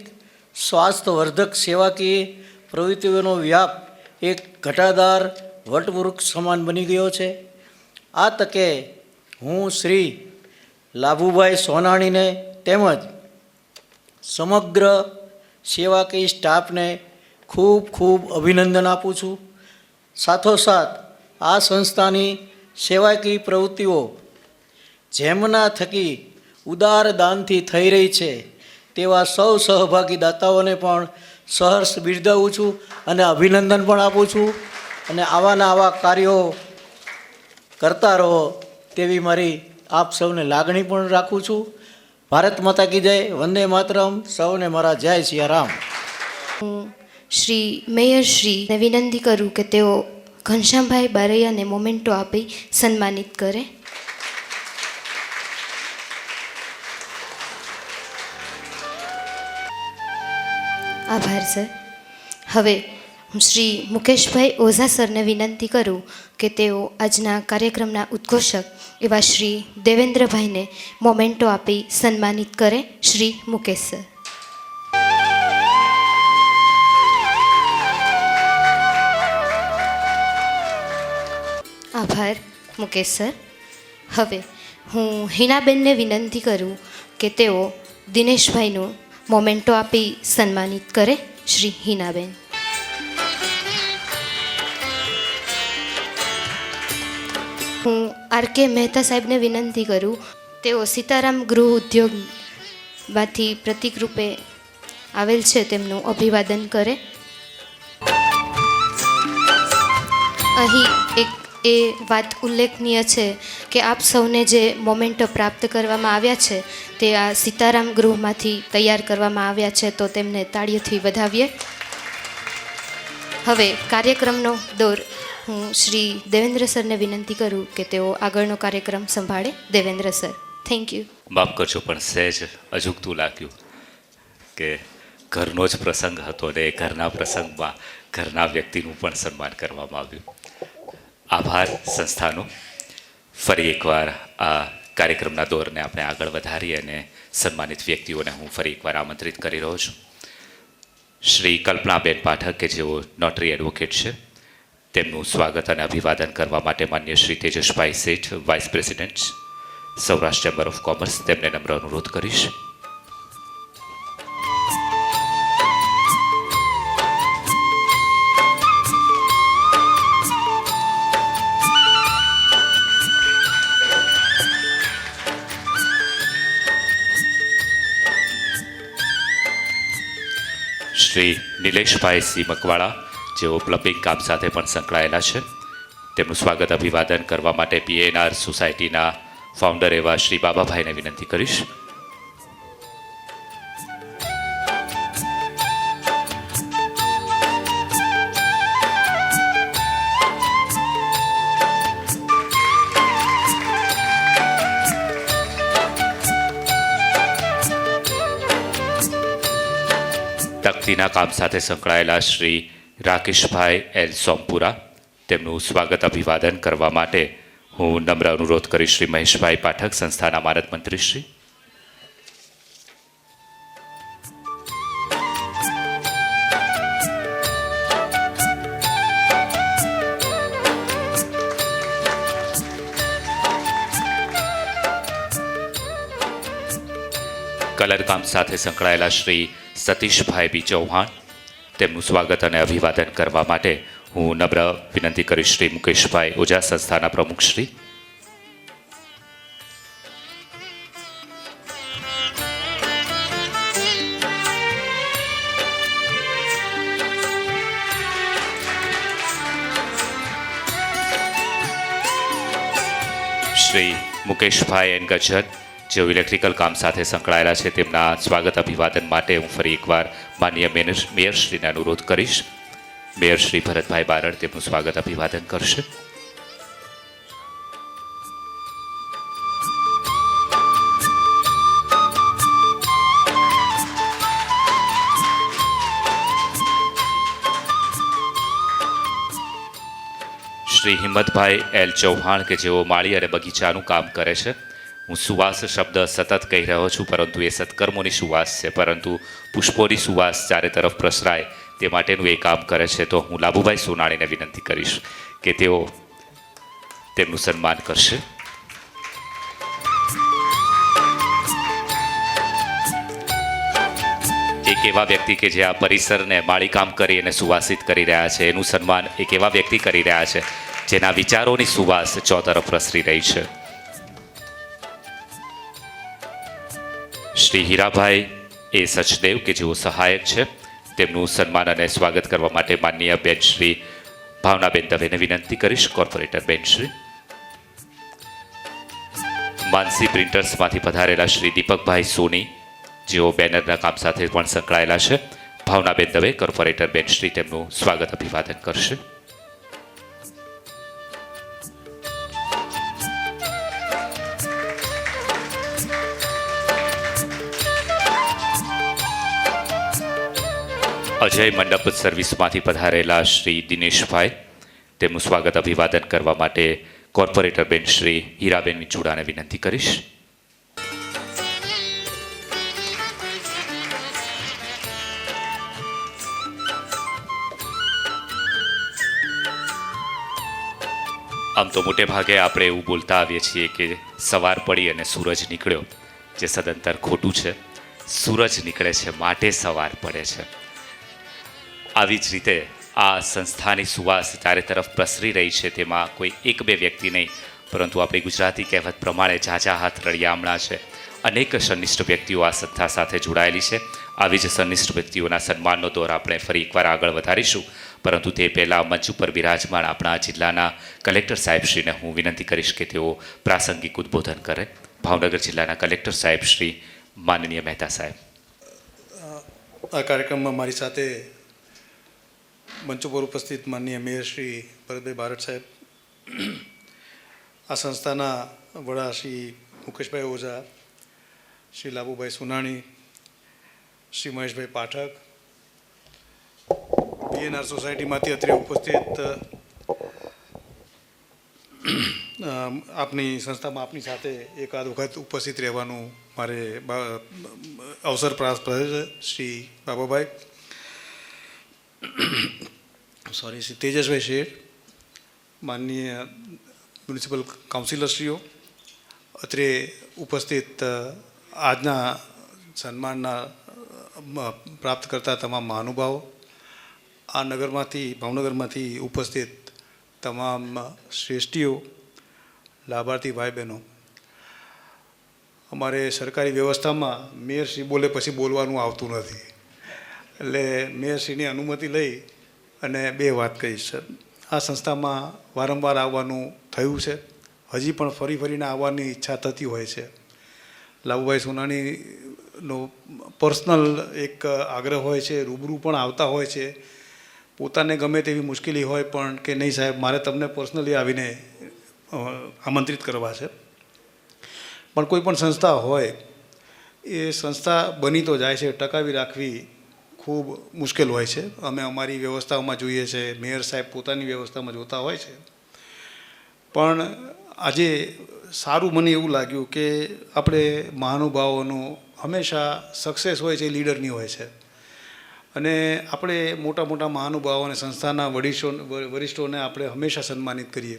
સ્વાસ્થ્યવર્ધક સેવાકીય પ્રવૃત્તિઓનો વ્યાપ એક ઘટાદાર વટવૃક્ષ સમાન બની ગયો છે. આ તકે હું શ્રી લાભુભાઈ સોનાણીને તેમજ સમગ્ર સેવાકીય સ્ટાફને ખૂબ ખૂબ અભિનંદન આપું છું. સાથોસાથ આ સંસ્થાની સેવાકીય પ્રવૃત્તિઓ જેમના થકી ઉદાર દાનથી થઈ રહી છે તેવા સૌ સહભાગી દાતાઓને પણ સહર્ષ બિરદાવું છું અને અભિનંદન પણ આપું છું. અને આવાના આવા કાર્યો કરતા રહો તેવી મારી આપ સૌને લાગણી પણ રાખું છું. ભારત માતા કી જય, વંદે માતરમ. સૌને મારા જય સિયારામ. હું શ્રી મેયર શ્રીને વિનંતી કરું કે તેઓ ઘનશ્યામભાઈ બારૈયાને મોમેન્ટો આપી સન્માનિત કરે. આભાર સર. હવે હું શ્રી મુકેશભાઈ ઓઝા સરને વિનંતી કરું કે તેઓ આજના કાર્યક્રમના ઉદ્ઘોષક એવા શ્રી દેવેન્દ્રભાઈને મોમેન્ટો આપી સન્માનિત કરે. શ્રી મુકેશ સર. આભાર મુકેશ સર. હવે હું હિનાબેનને વિનંતી કરું કે તેઓ દિનેશભાઈનું મોમેન્ટો આપી સન્માનિત કરે. શ્રી હિનાબેન. હું આર.કે. મહેતા સાહેબને વિનંતી કરું, તેઓ સીતારામ ગૃહ ઉદ્યોગમાંથી પ્રતિક રૂપે આવેલ છે, તેમનું અભિવાદન કરે. અહીં એક એ વાત ઉલ્લેખનીય છે કે આપ સૌને જે મોમેન્ટો પ્રાપ્ત કરવામાં આવ્યા છે તે આ સીતારામ ગૃહમાંથી તૈયાર કરવામાં આવ્યા છે, તો તેમને તાળીઓથી વધાવીએ. હવે કાર્યક્રમનો દોર હું શ્રી દેવેન્દ્ર સરને વિનંતી કરું કે તેઓ આગળનો કાર્યક્રમ સંભાળે. દેવેન્દ્ર સર. Thank you. માફ કરજો, પણ સહેજ અજુગતું લાગ્યું કે ઘરનો જ પ્રસંગ હતો ને એ ઘરના પ્રસંગમાં ઘરના વ્યક્તિનું પણ સન્માન કરવામાં આવ્યું. આભાર સંસ્થાનો. ફરી એકવાર આ કાર્યક્રમના દોરને આપણે આગળ વધારી અને સન્માનિત વ્યક્તિઓને હું ફરી એકવાર આમંત્રિત કરી રહ્યો છું. શ્રી કલ્પનાબેન પાઠક કે જેઓ નોટરી એડવોકેટ છે, તેમનું સ્વાગત અને અભિવાદન કરવા માટે માન્ય Shri Tejasbhai Sheth, vice president, Saurashtra chamber of commerce, તેમને નમ્ર અનુરોધ કરીશ. શ્રી નિલેશભાઈ સી મકવાણા, જેઓ પ્લમ્બિંગ કામ સાથે પણ સંકળાયેલા છે, તેમનું સ્વાગત અભિવાદન કરવા માટે પીએનઆર સોસાયટીના ફાઉન્ડર એવા શ્રી બાબાભાઈને વિનંતી કરીશ. તકતીના કામ સાથે સંકળાયેલા શ્રી રાકેશભાઈ એલ સોમપુરા, તેમનું સ્વાગત અભિવાદન કરવા માટે હું નમ્ર અનુરોધ કરીશ શ્રી મહેશભાઈ પાઠક, સંસ્થાના માનદ મંત્રી શ્રી. કલર કામ સાથે સંકળાયેલા શ્રી સતીશભાઈ બી ચૌહાણ, તેમનું સ્વાગત અને અભિવાદન કરવા માટે હું નમ્ર વિનંતી કરીશ શ્રી મુકેશભાઈ ઓઝા, સંસ્થાના પ્રમુખ શ્રી. શ્રી મુકેશભાઈ એન ગજ્જર, જેઓ ઇલેક્ટ્રિકલ કામ સાથે સંકળાયેલા છે, તેમના સ્વાગત અભિવાદન માટે હું ફરી એકવાર માનનીય મેયરશ્રીને અનુરોધ કરીશ. મેયર શ્રી ભરતભાઈ બારડ તેમનું સ્વાગત અભિવાદન કરશે. શ્રી હિંમતભાઈ એલ ચૌહાણ કે જેઓ માળી અને બગીચાનું કામ કરે છે. હું સુવાસ શબ્દ સતત કહી રહ્યો છું, પરંતુ એ સત્કર્મોની સુવાસ છે, પરંતુ પુષ્પોની સુવાસ ચારે તરફ પ્રસરાય તે માટેનું એ કામ કરે છે. તો હું લાભુભાઈ સોનાણીને વિનંતી કરીશ કે તેઓ તેમનું સન્માન કરશે. એક એવા વ્યક્તિ કે જે આ પરિસરને માળીકામ કરી અને સુવાસિત કરી રહ્યા છે, એનું સન્માન એક એવા વ્યક્તિ કરી રહ્યા છે જેના વિચારોની સુવાસ ચોતરફ પ્રસરી રહી છે. શ્રી હીરાભાઈ એ સચદેવ કે જેઓ સહાયક છે, તેમનું સન્માન અને સ્વાગત કરવા માટે માનનીય બેન શ્રી ભાવનાબેન દવેને વિનંતી કરીશ, કોર્પોરેટર બેન શ્રી. માનસી પ્રિન્ટર્સમાંથી પધારેલા શ્રી દીપકભાઈ સોની, જેઓ બેનરના કામ સાથે પણ સંકળાયેલા છે, ભાવનાબેન દવે, કોર્પોરેટર બેન શ્રી, તેમનું સ્વાગત અભિવાદન કરશે. અજય મંડપ સર્વિસમાંથી પધારેલા શ્રી દિનેશભાઈ, તેમનું સ્વાગત અભિવાદન કરવા માટે કોર્પોરેટર બેન શ્રી હીરાબેન ચુડાને વિનંતી કરીશ. આમ તો મોટે ભાગે આપણે એવું બોલતા આવીએ છીએ કે સવાર પડી અને સૂરજ નીકળ્યો, જે સદંતર ખોટું છે. સૂરજ નીકળે છે માટે સવાર પડે છે. આવી જ રીતે આ સંસ્થાની સુવાસ ચારે તરફ પ્રસરી રહી છે. તેમાં કોઈ એક બે વ્યક્તિ નહીં, પરંતુ આપણી ગુજરાતી કહેવત પ્રમાણે ઝાઝા હાથ રળિયામણા છે. અનેક સનિષ્ઠ વ્યક્તિઓ આ સંસ્થા સાથે જોડાયેલી છે. આવી જ સનિષ્ઠ વ્યક્તિઓના સન્માનનો દોર આપણે ફરી એકવાર આગળ વધારીશું. પરંતુ તે પહેલાં મંચ ઉપર બિરાજમાન આપણા જિલ્લાના કલેક્ટર સાહેબશ્રીને હું વિનંતી કરીશ કે તેઓ પ્રાસંગિક ઉદ્બોધન કરે. ભાવનગર જિલ્લાના કલેક્ટર સાહેબ શ્રી માનનીય મહેતા સાહેબ. આ કાર્યક્રમમાં મારી સાથે મંચ ઉપર ઉપસ્થિત માનનીય મેયર શ્રી ભરતભાઈ બારડ સાહેબ, આ સંસ્થાના વડા શ્રી મુકેશભાઈ ઓઝા, શ્રી લાભુભાઈ સુનાણી, શ્રી મહેશભાઈ પાઠક, બીએનઆર સોસાયટીમાંથી અત્રે ઉપસ્થિત આપની સંસ્થામાં આપની સાથે એકાદ વખત ઉપસ્થિત રહેવાનું મારે અવસર પ્રાપ્ત થયો છે. શ્રી બાબાભાઈ, શ્રી તેજસભાઈ શેઠ, માનનીય મ્યુનિસિપલ કાઉન્સિલરશ્રીઓ, અત્રે ઉપસ્થિત આજના સન્માનના પ્રાપ્ત કરતા તમામ મહાનુભાવો, આ નગરમાંથી ભાવનગરમાંથી ઉપસ્થિત તમામ શ્રેષ્ઠીઓ, લાભાર્થી ભાઈ બહેનો. અમારે સરકારી વ્યવસ્થામાં મેયરશ્રી બોલે પછી બોલવાનું આવતું નથી, એટલે મેયરશ્રીની અનુમતિ લઈ અને બે વાત કહીશ. આ સંસ્થામાં વારંવાર આવવાનું થયું છે, હજી પણ ફરી ફરીને આવવાની ઈચ્છા થતી હોય છે. લાભુભાઈ સોનાણીનો પર્સનલ એક આગ્રહ હોય છે, રૂબરૂ પણ આવતા હોય છે. પોતાને ગમે તેવી મુશ્કેલી હોય પણ કે નહીં સાહેબ મારે તમને પર્સનલી આવીને આમંત્રિત કરવા છે. પણ કોઈ પણ સંસ્થા હોય એ સંસ્થા બની તો જાય છે, ટકાવી રાખવી ખૂબ મુશ્કેલ હોય છે. અમે અમારી વ્યવસ્થાઓમાં જોઈએ છે, મેયર સાહેબ પોતાની વ્યવસ્થામાં જોતા હોય છે. પણ આજે સારું મને એવું લાગ્યું કે આપણે મહાનુભાવોનું હંમેશા સક્સેસ હોય છે લીડરની હોય છે, અને આપણે મોટા મોટા મહાનુભાવો અને સંસ્થાના વરિષ્ઠોને આપણે હંમેશા સન્માનિત કરીએ.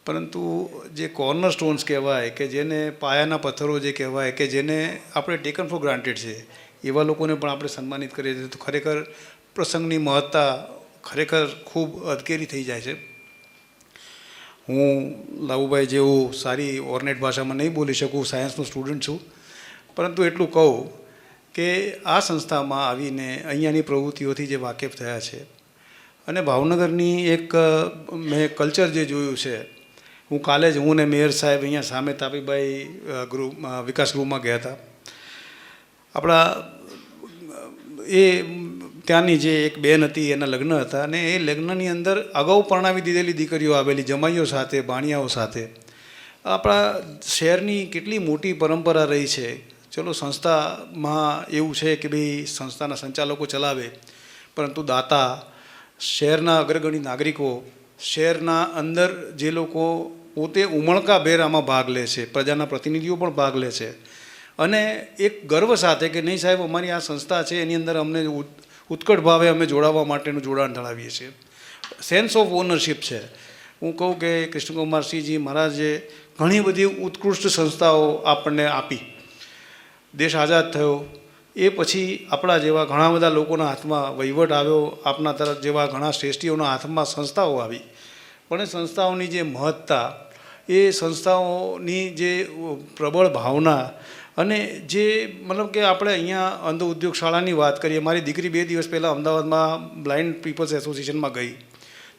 પરંતુ જે કોર્નર સ્ટોન્સ કહેવાય, કે જેને પાયાના પથ્થરો જે કહેવાય, કે જેને આપણે ટેકન ફોર ગ્રાન્ટેડ છે, એવા લોકોને પણ આપણે સન્માનિત કરીએ છીએ તો ખરેખર પ્રસંગની મહત્તા ખરેખર ખૂબ અધકેરી થઈ જાય છે. હું લાભુભાઈ જેવું સારી ઓર્નેટ ભાષામાં નહીં બોલી શકું, સાયન્સનો સ્ટુડન્ટ છું, પરંતુ એટલું કહું કે આ સંસ્થામાં આવીને અહીંયાની પ્રવૃત્તિઓથી જે વાકેફ થયા છે અને ભાવનગરની એક મેં કલ્ચર જે જોયું છે. હું કાલે જ હું ને મેયર સાહેબ અહીંયા સામે તાપીભાઈ વિકાસ ગૃહમાં ગયા હતા. આપણા એ ત્યાંની જે એક બેન હતી એના લગ્ન હતા, અને એ લગ્નની અંદર અગાઉ પરણાવી દીધેલી દીકરીઓ આવેલી જમાઈઓ સાથે, ભાણિયાઓ સાથે. આપણા શહેરની કેટલી મોટી પરંપરા રહી છે. ચલો સંસ્થામાં એવું છે કે ભાઈ સંસ્થાના સંચાલકો ચલાવે, પરંતુ દાતા, શહેરના અગ્રગણી નાગરિકો, શહેરના અંદર જે લોકો પોતે ઉમળકાભેર આમાં ભાગ લે છે, પ્રજાના પ્રતિનિધિઓ પણ ભાગ લે છે, અને એક ગર્વ સાથે કે નહીં સાહેબ અમારી આ સંસ્થા છે એની અંદર અમને ઉત્કટ ભાવે અમે જોડાવા માટેનું જોડાણ ધરાવીએ છીએ. સેન્સ ઓફ ઓનરશિપ છે. હું કહું કે કૃષ્ણકુમારસિંહજી મહારાજે ઘણી બધી ઉત્કૃષ્ટ સંસ્થાઓ આપણને આપી. દેશ આઝાદ થયો એ પછી આપણા જેવા ઘણા બધા લોકોના હાથમાં વહીવટ આવ્યો, આપણા તરફ જેવા ઘણા શ્રેષ્ઠીઓના હાથમાં સંસ્થાઓ આવી. પણ એ સંસ્થાઓની જે મહત્તા, એ સંસ્થાઓની જે પ્રબળ ભાવના, અને જે મતલબ કે આપણે અહીંયા અંધ ઉદ્યોગ શાળાની વાત કરીએ. મારી દીકરી 2 દિવસ પહેલાં અમદાવાદમાં બ્લાઇન્ડ પીપલ્સ એસોસિએશનમાં ગઈ,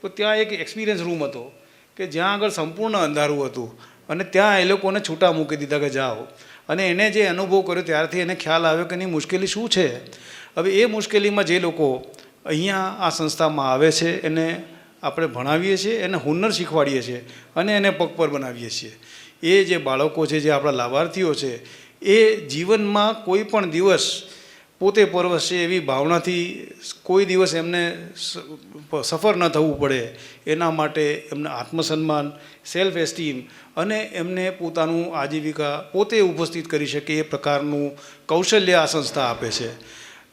તો ત્યાં એક એક્સપિરિયન્સ રૂમ હતો કે જ્યાં આગળ સંપૂર્ણ અંધારું હતું, અને ત્યાં એ લોકોને છૂટા મૂકી દીધા કે જાઓ. અને એને જે અનુભવ કર્યો ત્યારથી એને ખ્યાલ આવ્યો કે એની મુશ્કેલી શું છે. હવે એ મુશ્કેલીમાં જે લોકો અહીંયા આ સંસ્થામાં આવે છે એને આપણે ભણાવીએ છીએ, એને હુનર શીખવાડીએ છીએ અને એને પગપર બનાવીએ છીએ. એ જે બાળકો છે, જે આપણા લાભાર્થીઓ છે, એ જીવનમાં કોઈ પણ દિવસ પોતે પરવશે એવી ભાવનાથી કોઈ દિવસ એમને સફર ન થવું પડે, એના માટે એમને આત્મસન્માન, સેલ્ફ એસ્ટીમ અને એમને પોતાનું આજીવિકા પોતે ઉપસ્થિત કરી શકે એ પ્રકારનું કૌશલ્ય આ સંસ્થા આપે છે.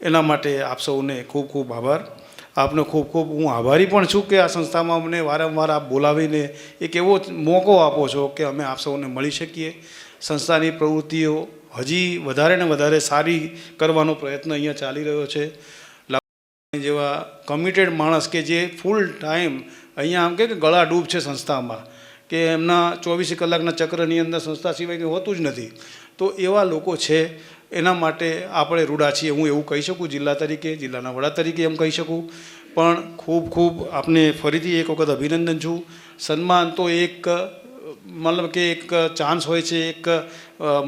એના માટે આપ સૌને ખૂબ ખૂબ આભાર. આપનો ખૂબ ખૂબ હું આભારી પણ છું કે આ સંસ્થામાં અમને વારંવાર આપ બોલાવીને એક એવો મોકો આપો છો કે અમે આપ સૌને મળી શકીએ સંસ્થાની પ્રવૃત્તિઓ હજી વધારે ને વધારે સારી કરવાનો પ્રયત્ન અહીંયા ચાલી રહ્યો છે. જેવા કમિટેડ માણસ કે જે ફૂલ ટાઈમ અહીંયા આમ કે ગળાડૂબ છે સંસ્થામાં, કે એમના 24 કલાકના ચક્રની અંદર સંસ્થા સિવાય કંઈ હોતું જ નથી, તો એવા લોકો છે. એના માટે આપણે રૂડા છીએ, હું એવું કહી શકું જિલ્લા તરીકે, જિલ્લાના વડા તરીકે એમ કહી શકું. પણ ખૂબ ખૂબ આપને ફરીથી એક વખત અભિનંદન છું. સન્માન તો એક મતલબ કે એક ચાન્સ હોય છે, એક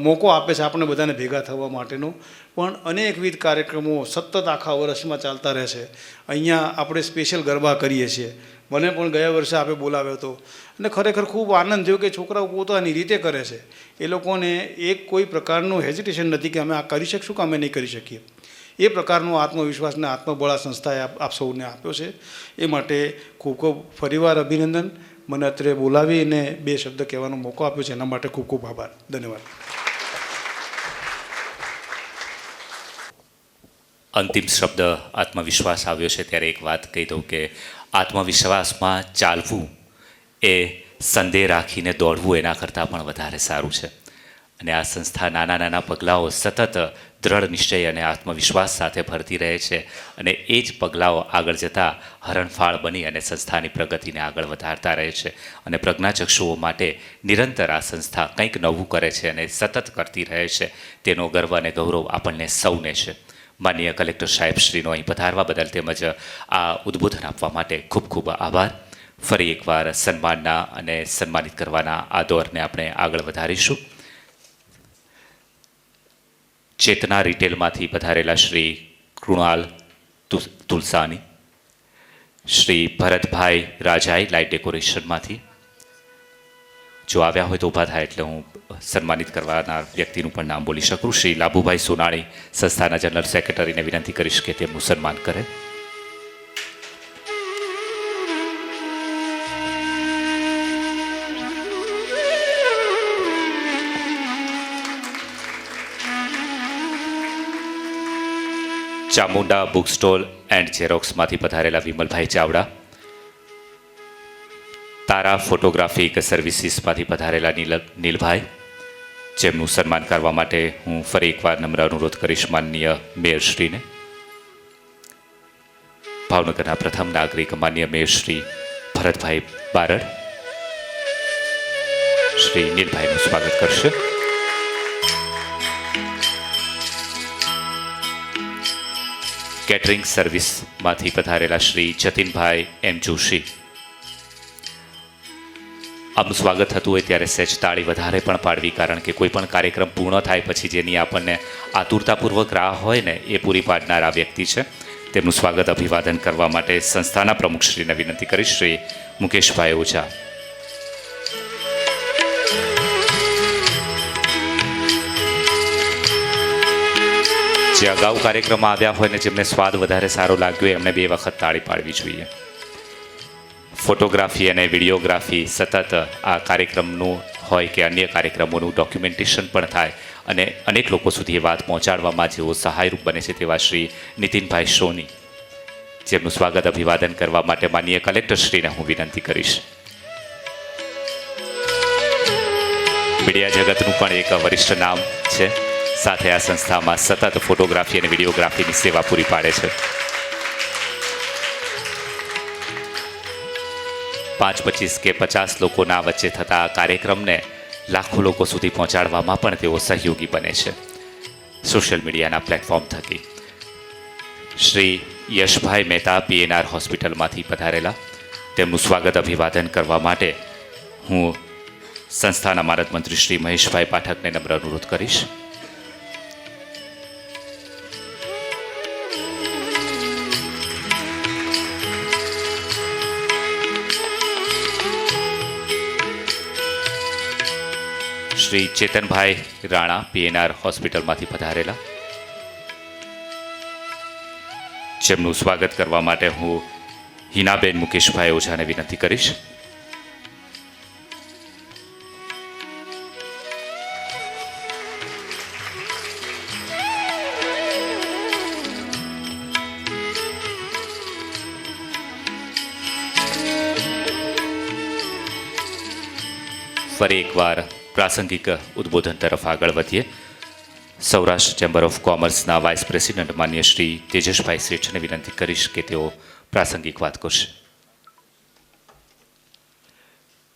મોકો આપે છે આપણને બધાને ભેગા થવા માટેનો, પણ અનેકવિધ કાર્યક્રમો સતત આખા વર્ષમાં ચાલતા રહેશે. અહીંયા આપણે સ્પેશિયલ ગરબા કરીએ છીએ, મને પણ ગયા વર્ષે આપણે બોલાવ્યો હતો અને ખરેખર ખૂબ આનંદ થયો કે છોકરાઓ પોતાની રીતે કરે છે. એ લોકોને એક કોઈ પ્રકારનું હેઝિટેશન નથી કે અમે આ કરી શકશું કે અમે નહીં કરી શકીએ. એ પ્રકારનો આત્મવિશ્વાસ અને આત્મબળ આ સંસ્થાએ આપ સૌને આપ્યો છે. એ માટે ખૂબ ખૂબ ફરીવાર અભિનંદન. મને અત્રે બોલાવીને 2 શબ્દ કહેવાનો મોકો આપ્યો છે, એના માટે ખૂબ ખૂબ આભાર. ધન્યવાદ. અંતિમ શબ્દ આત્મવિશ્વાસ આવ્યો છે ત્યારે એક વાત કહી દઉં કે આત્મવિશ્વાસમાં ચાલવું એ સંદેહ રાખીને દોડવું એના કરતાં પણ વધારે સારું છે. અને આ સંસ્થા નાના નાના પગલાઓ સતત દ્રઢ નિશ્ચય અને આત્મવિશ્વાસ સાથે ભરતી રહે છે, અને એ જ પગલાઓ આગળ જતાં હરણફાળ બની અને સંસ્થાની પ્રગતિને આગળ વધારતા રહે છે. અને પ્રજ્ઞાચક્ષુઓ માટે નિરંતર આ સંસ્થા કંઈક નવું કરે છે અને સતત કરતી રહે છે, તેનો ગર્વ અને ગૌરવ આપણને સૌને છે. માનનીય કલેક્ટર સાહેબશ્રીનો અહીં પધારવા બદલ તેમજ આ ઉદ્બોધન આપવા માટે ખૂબ ખૂબ આભાર. ફરી એકવાર સન્માનના અને સન્માનિત કરવાના આ દોરને આપણે આગળ વધારીશું. ચેતના રિટેલમાંથી પધારેલા શ્રી કૃણાલ તુલસાની, શ્રી ભરતભાઈ રાજાઈ લાઇટ ડેકોરેશનમાંથી. જો આવ્યા હોય તો ઊભા થાય એટલે હું સન્માનિત કરવાના વ્યક્તિનું પણ નામ બોલી શકું. શ્રી લાભુભાઈ સોનાણી સંસ્થાના જનરલ સેક્રેટરીને વિનંતી કરીશ કે તેમનું સન્માન કરે. ચામુંડા બુક સ્ટોલ એન્ડ ઝેરોક્સમાંથી પધારેલા વિમલભાઈ ચાવડા, તારા ફોટોગ્રાફિક સર્વિસીસમાંથી પધારેલા નીલભાઈ, જેમનું સન્માન કરવા માટે હું ફરી એકવાર નમ્ર અનુરોધ કરીશ માનનીય મેયરશ્રીને. ભાવનગરના પ્રથમ નાગરિક માનનીય મેયરશ્રી ભરતભાઈ બારડ શ્રી નીલભાઈનું સ્વાગત કરશે. કેટરિંગ સર્વિસમાંથી પધારેલા શ્રી જતીનભાઈ એમ જોશી. આમનું સ્વાગત થતું હોય ત્યારે સહેજ તાળી વધારે પણ પાડવી, કારણ કે કોઈ પણ કાર્યક્રમ પૂર્ણ થાય પછી જેની આપણને આતુરતાપૂર્વક રાહ હોય ને એ પૂરી પાડનાર આ વ્યક્તિ છે. તેમનું સ્વાગત અભિવાદન કરવા માટે સંસ્થાના પ્રમુખશ્રીને વિનંતી કરીશ, શ્રી મુકેશભાઈ ઓઝા. જે અગાઉ કાર્યક્રમમાં આવ્યા હોય ને જેમને સ્વાદ વધારે સારો લાગ્યો હોય એમને 2 વખત તાળી પાડવી જોઈએ. ફોટોગ્રાફી અને વિડીયોગ્રાફી સતત આ કાર્યક્રમનું હોય કે અન્ય કાર્યક્રમોનું ડોક્યુમેન્ટેશન પણ થાય અને અનેક લોકો સુધી એ વાત પહોંચાડવામાં જેઓ સહાયરૂપ બને છે તેવા શ્રી નીતિનભાઈ સોની, જેમનું સ્વાગત અભિવાદન કરવા માટે માનનીય કલેક્ટરશ્રીને હું વિનંતી કરીશ. મીડિયા જગતનું પણ એક વરિષ્ઠ નામ છે, સાથે આ સંસ્થામાં સતત ફોટોગ્રાફી અને વિડીયોગ્રાફીની સેવા પૂરી પાડે છે. 5, 25 કે 50 લોકોના વચ્ચે થતા આ કાર્યક્રમને લાખો લોકો સુધી પહોંચાડવામાં પણ તેઓ સહયોગી બને છે સોશિયલ મીડિયાના પ્લેટફોર્મ થકી. શ્રી યશભાઈ મહેતા PNR હોસ્પિટલમાંથી પધારેલા, તેમનું સ્વાગત અભિવાદન કરવા માટે હું સંસ્થાના માનદ મંત્રી શ્રી મહેશભાઈ પાઠકને નમ્ર અનુરોધ કરીશ. શ્રી ચેતનભાઈ રાણા PNR હોસ્પિટલમાંથી પધારેલા, જેમનું સ્વાગત કરવા માટે હું હિનાબેન મુકેશભાઈ ઓઝાને વિનંતી કરીશ. ફરી એકવાર પ્રાસંગિક ઉદ્બોધન તરફ આગળ વધીએ. સૌરાષ્ટ્ર ચેમ્બર ઓફ કોમર્સના વાઇસ પ્રેસિડેન્ટ માન્ય શ્રી તેજસભાઈ શેઠને વિનંતી કરીશ કે તેઓ પ્રાસંગિક વાત કરશે.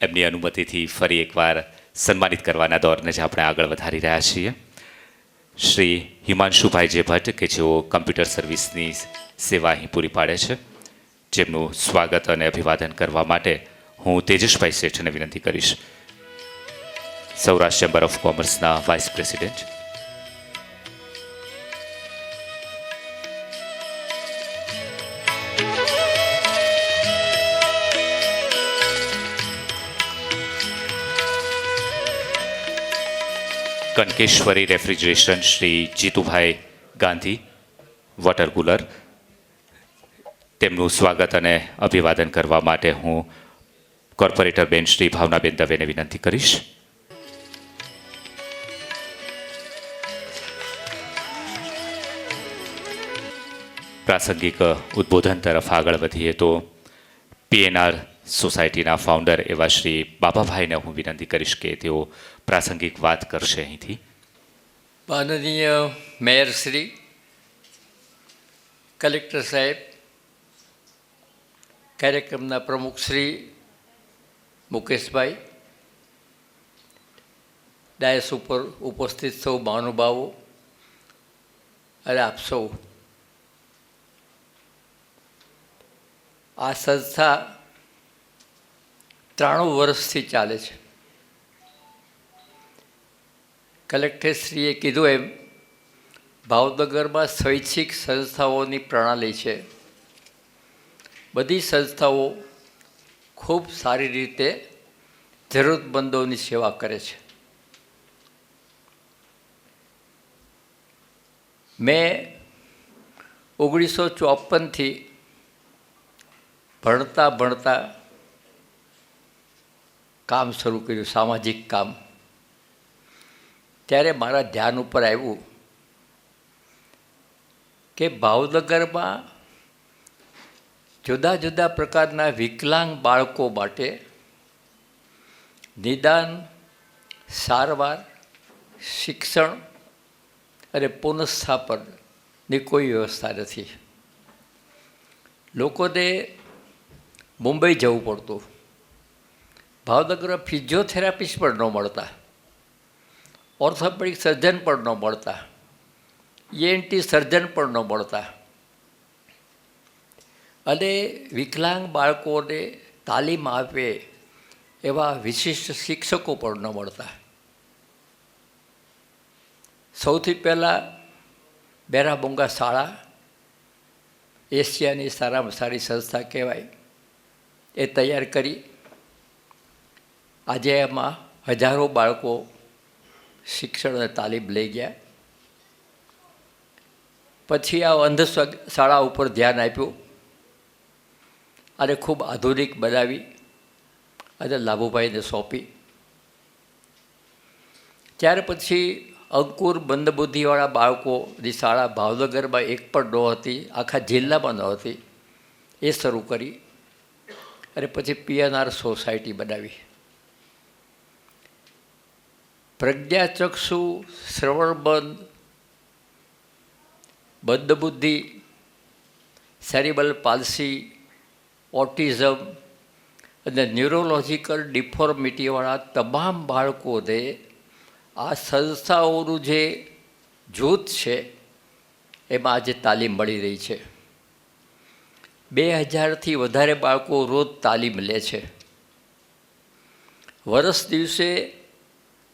એમની અનુમતિથી ફરી એકવાર સન્માનિત કરવાના દોરને જ આપણે આગળ વધારી રહ્યા છીએ. શ્રી હિમાંશુભાઈ જે ભટ્ટ કે જેઓ કમ્પ્યુટર સર્વિસની સેવા અહીં પૂરી પાડે છે, જેમનું સ્વાગત અને અભિવાદન કરવા માટે હું તેજસભાઈ શેઠને વિનંતી કરીશ. સૌરાષ્ટ્ર ચેમ્બર ઓફ કોમર્સના vice president. Kankeshwari refrigeration Shri Jitubhai Gandhi water cooler, તેમનું સ્વાગત અને અભિવાદન કરવા માટે હું કોર્પોરેટર બેન શ્રી ભાવનાબેન દવેને વિનંતી કરીશ. પ્રાસંગિક ઉદ્બોધન તરફ આગળ વધીએ તો પીએનઆર સોસાયટીના ફાઉન્ડર એવા શ્રી બાબાભાઈને હું વિનંતી કરીશ કે તેઓ પ્રાસંગિક વાત કરશે અહીંથી. માનનીય મેયર શ્રી, કલેક્ટર સાહેબ, કાર્યક્રમના પ્રમુખ શ્રી મુકેશભાઈ, ડાયસ ઉપર ઉપસ્થિત સૌ મહાનુભાવો અને આપ સૌ, આ સંસ્થા 93 વર્ષથી ચાલે છે. કલેક્ટરશ્રીએ કીધું એમ ભાવનગરમાં શૈક્ષિક સંસ્થાઓની પ્રણાલી છે. બધી સંસ્થાઓ ખૂબ સારી રીતે જરૂરતમંદોની સેવા કરે છે. મેં 1954થી ભણતા કામ શરૂ કર્યું, સામાજિક કામ. ત્યારે મારા ધ્યાન ઉપર આવ્યું કે ભાવનગરમાં જુદા જુદા પ્રકારના વિકલાંગ બાળકો માટે નિદાન, સારવાર, શિક્ષણ અને પુનઃસ્થાપનની કોઈ વ્યવસ્થા નથી. લોકોને મુંબઈ જવું પડતું. ભાવનગરમાં ફિઝિયોથેરાપિસ્ટ પણ ન મળતા, ઓર્થોપેડિક સર્જન પણ ન મળતા, ENT સર્જન પણ ન મળતા, અને વિકલાંગ બાળકોને તાલીમ આપે એવા વિશિષ્ટ શિક્ષકો પણ ન મળતા. સૌથી પહેલાં બેરાબુંગા શાળા, એશિયાની સારામાં સારી સંસ્થા કહેવાય, એ તૈયાર કરી. આજે એમાં હજારો બાળકો શિક્ષણ અને તાલીમ લઈ ગયા. પછી આ અંધ શાળા ઉપર ધ્યાન આપ્યું અને ખૂબ આધુનિક બનાવી અને લાભુભાઈને સોંપી. ત્યાર પછી અંકુર મંદબુદ્ધિવાળા બાળકોની શાળા ભાવનગરમાં એક પણ નહોતી, આખા જિલ્લામાં નહોતી, એ શરૂ કરી. અને પછી PNR સોસાયટી બનાવી. પ્રજ્ઞાચક્ષુ, શ્રવણબંધ, મંદબુદ્ધિ, સેરિબલ પાલ્સી, ઓટિઝમ અને ન્યુરોલોજિકલ ડિફોર્મિટીવાળા તમામ બાળકોને આ સંસ્થાઓનું જે જૂથ છે એમાં આજે તાલીમ મળી રહી છે. 2000થી વધારે બાળકો રોજ તાલીમ લે છે. વર્ષ દિવસે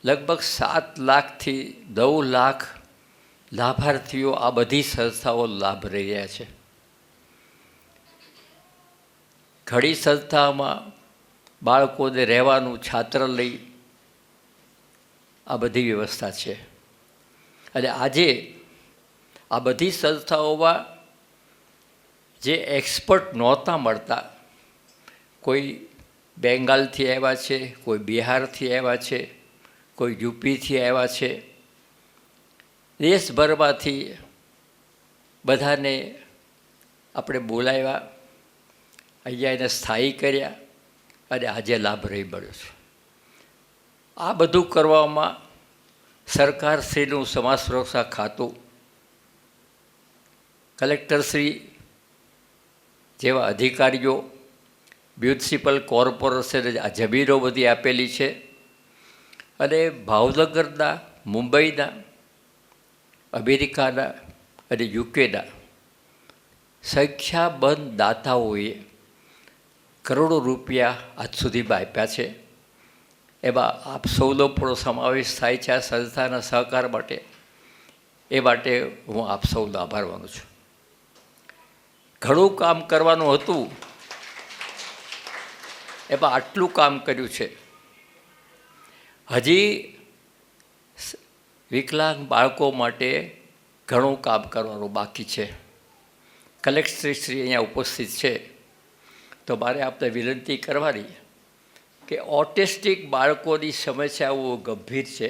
લગભગ 7 લાખથી 9 લાખ લાભાર્થીઓ આ બધી સંસ્થાઓ લાભ લઈ રહ્યા છે. ઘણી સંસ્થાઓમાં બાળકોને રહેવાનું છાત્રાલય, આ બધી વ્યવસ્થા છે. અને આજે આ બધી સંસ્થાઓમાં જે એક્સપર્ટ નહોતા મળતા, કોઈ બેંગાલથી આવ્યા છે, કોઈ બિહારથી આવ્યા છે, કોઈ યુપીથી આવ્યા છે, દેશભરમાંથી બધાને આપણે બોલાવ્યા, અહીંયા એને સ્થાયી કર્યા અને આજે લાભ રહી મળ્યો છે. આ બધું કરવામાં સરકારશ્રીનું સમાજ સુરક્ષા ખાતું, કલેક્ટરશ્રી જેવા અધિકારીઓ, મ્યુનિસિપલ કોર્પોરેશને આ જમીનો બધી આપેલી છે અને ભાવનગરના, મુંબઈના, અમેરિકાના અને યુકેના સંખ્યાબંધ દાતાઓએ કરોડો રૂપિયા આજ સુધીમાં આપ્યા છે. એમાં આપ સૌનો પણ સમાવેશ થાય છે આ સંસ્થાના સહકાર માટે. એ માટે હું આપ સૌનો આભાર માનું છું. ઘણું કામ કરવાનું હતું, એમાં આટલું કામ કર્યું છે. હજી વિકલાંગ બાળકો માટે ઘણું કામ કરવાનું બાકી છે. કલેક્ટરશ્રી અહીંયા ઉપસ્થિત છે, તો મારે આપને વિનંતી કરવાની કે ઓટિસ્ટિક બાળકોની સમસ્યાઓ ગંભીર છે.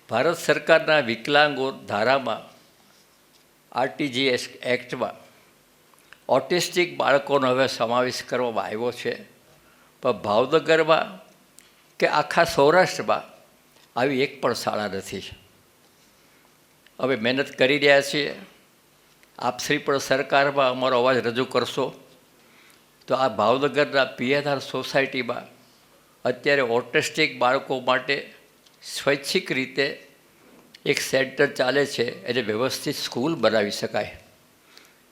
ભારત સરકારના વિકલાંગો ધારામાં, RTGS એક્ટમાં ઓટિસ્ટિક બાળકોનો હવે સમાવેશ કરવામાં આવ્યો છે, પણ ભાવનગરમાં કે આખા સૌરાષ્ટ્રમાં આવી એક પણ શાળા નથી. હવે મહેનત કરી રહ્યા છીએ. આપશ્રી પણ સરકારમાં અમારો અવાજ રજૂ કરશો તો આ ભાવનગરના PNR સોસાયટીમાં અત્યારે ઓટિસ્ટિક બાળકો માટે સ્વૈચ્છિક રીતે એક સેન્ટર ચાલે છે, એને વ્યવસ્થિત સ્કૂલ બનાવી શકાય.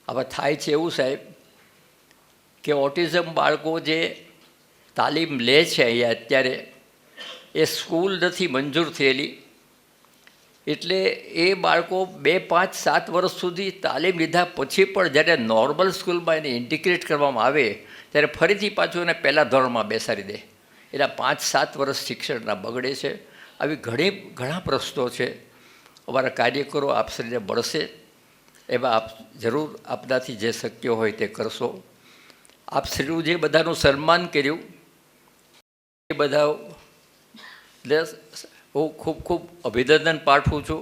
આમાં થાય છે એવું સાહેબ કે ઓટિઝમ બાળકો જે તાલીમ લે છે અહીંયા અત્યારે, એ સ્કૂલ નથી મંજૂર થયેલી, એટલે એ બાળકો 2, 5, 7 વર્ષ સુધી તાલીમ લીધા પછી પણ જ્યારે નોર્મલ સ્કૂલમાં એને ઇન્ટિગ્રેટ કરવામાં આવે ત્યારે ફરીથી પાછું એને પહેલાં ધોરણમાં બેસાડી દે. એના 5, 7 વર્ષ શિક્ષણના બગડે છે. આવી ઘણા પ્રશ્નો છે. અમારા કાર્યકરો આપશ્રીને મળશે, એમાં આપ જરૂર આપનાથી જે શક્ય હોય તે કરશો. આપશ્રીનું જે બધાનું સન્માન કર્યું એ બધા હું ખૂબ ખૂબ અભિનંદન પાઠવું છું.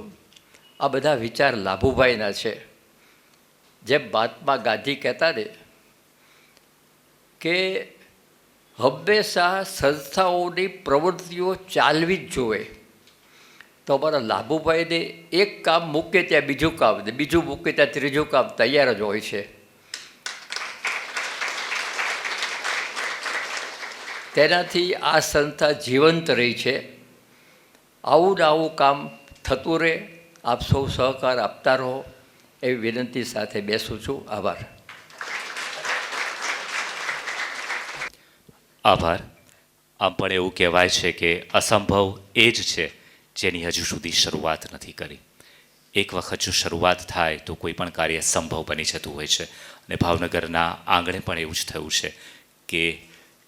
આ બધા વિચાર લાભુભાઈના છે. જેમ મહાત્મા ગાંધી કહેતા ને કે હંમેશા સંસ્થાઓની પ્રવૃત્તિઓ ચાલવી જ જોઈએ, તો અમારા લાભુભાઈને એક કામ મૂકે ત્યાં બીજું કામ, બીજું મૂકે ત્યાં ત્રીજું કામ તૈયાર જ હોય છે. તેનાથી આ સંસ્થા જીવંત રહી છે. આવું ને આવું કામ થતું રહે. આપ સૌ સહકાર આપતા રહો એવી વિનંતી સાથે બેસું છું. આભાર. આભાર. આમ પણ એવું કહેવાય છે કે અસંભવ એ જ છે જેની હજુ સુધી શરૂઆત નથી કરી. એક વખત જો શરૂઆત થાય તો કોઈ પણ કાર્ય સંભવ બની જતું હોય છે. અને ભાવનગરના આંગણે પણ એવું જ થયું છે કે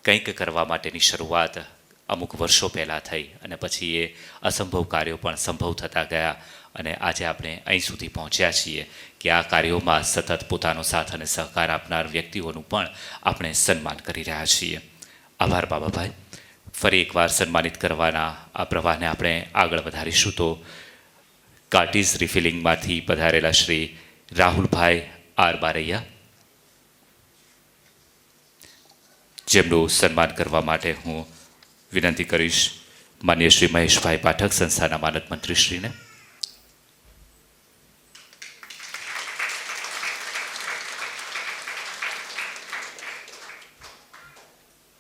કંઈક કરવા માટેની શરૂઆત અમુક વર્ષો પહેલાં થઈ અને પછી એ અસંભવ કાર્યો પણ સંભવ થતા ગયા અને આજે આપણે અહીં સુધી પહોંચ્યા છીએ કે આ કાર્યોમાં સતત પોતાનો સાથ અને સહકાર આપનાર વ્યક્તિઓનું પણ આપણે સન્માન કરી રહ્યા છીએ. આભાર બાબાભાઈ. ફરી એકવાર સન્માનિત કરવાના આ પ્રવાહને આપણે આગળ વધારીશું. તો કાર્ટીઝ રિફિલિંગમાંથી પધારેલા શ્રી રાહુલભાઈ આર બારૈયા, જેમનું સન્માન કરવા માટે હું વિનંતી કરીશ માન્ય શ્રી મહેશભાઈ પાઠક, સંસ્થાના માનદ મંત્રીશ્રીને.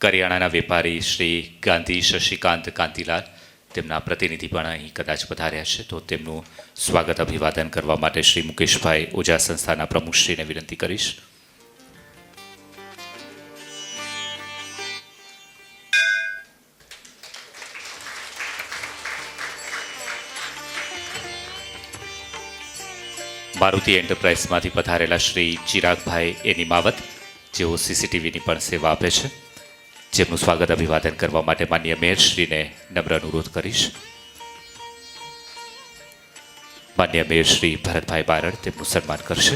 કરિયાણાના વેપારી શ્રી ગાંધી શશિકાંત કાંતિલાલ, તેમના પ્રતિનિધિ પણ અહીં કદાચ પધાર્યા છે, તો તેમનું સ્વાગત અભિવાદન કરવા માટે શ્રી મુકેશભાઈ ઓઝા, સંસ્થાના પ્રમુખશ્રીને વિનંતી કરીશ. મારુતિ એન્ટરપ્રાઇઝમાંથી પધારેલા શ્રી ચિરાગભાઈ એનીમાવત, જેઓ CCTVની પણ સેવા આપે છે, જેમનું સ્વાગત અભિવાદન કરવા માટે માન્ય મેયરશ્રીને નમ્ર અનુરોધ કરીશ. માન્ય મેયર શ્રી ભરતભાઈ બારડ તેમનું સન્માન કરશે.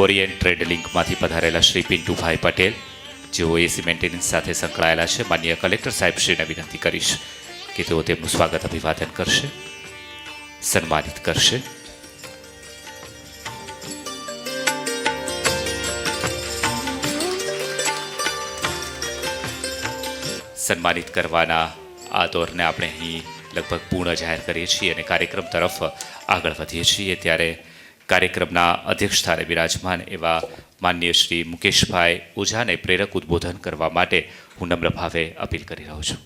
ઓરિયન્ટ ટ્રેડ લિંકમાંથી પધારેલા શ્રી પિન્ટુભાઈ પટેલ, જેઓ એસી મેન્ટેનન્સ સાથે સંકળાયેલા છે, માન્ય કલેક્ટર સાહેબશ્રીને વિનંતી કરીશ કે તેઓ તેમનું સ્વાગત અભિવાદન કરશે, સન્માનિત કરશે. સન્માનિત કરવાના આ દોરને આપણે અહીં લગભગ પૂર્ણ જાહેર કરીએ છીએ અને કાર્યક્રમ તરફ આગળ વધીએ છીએ. ત્યારે કાર્યક્રમના અધ્યક્ષ સ્થાને બિરાજમાન એવા માનનીય શ્રી મુકેશભાઈ ઓઝાને પ્રેરક ઉદ્બોધન કરવા માટે હું નમ્ર ભાવે અપીલ કરી રહ્યો છું.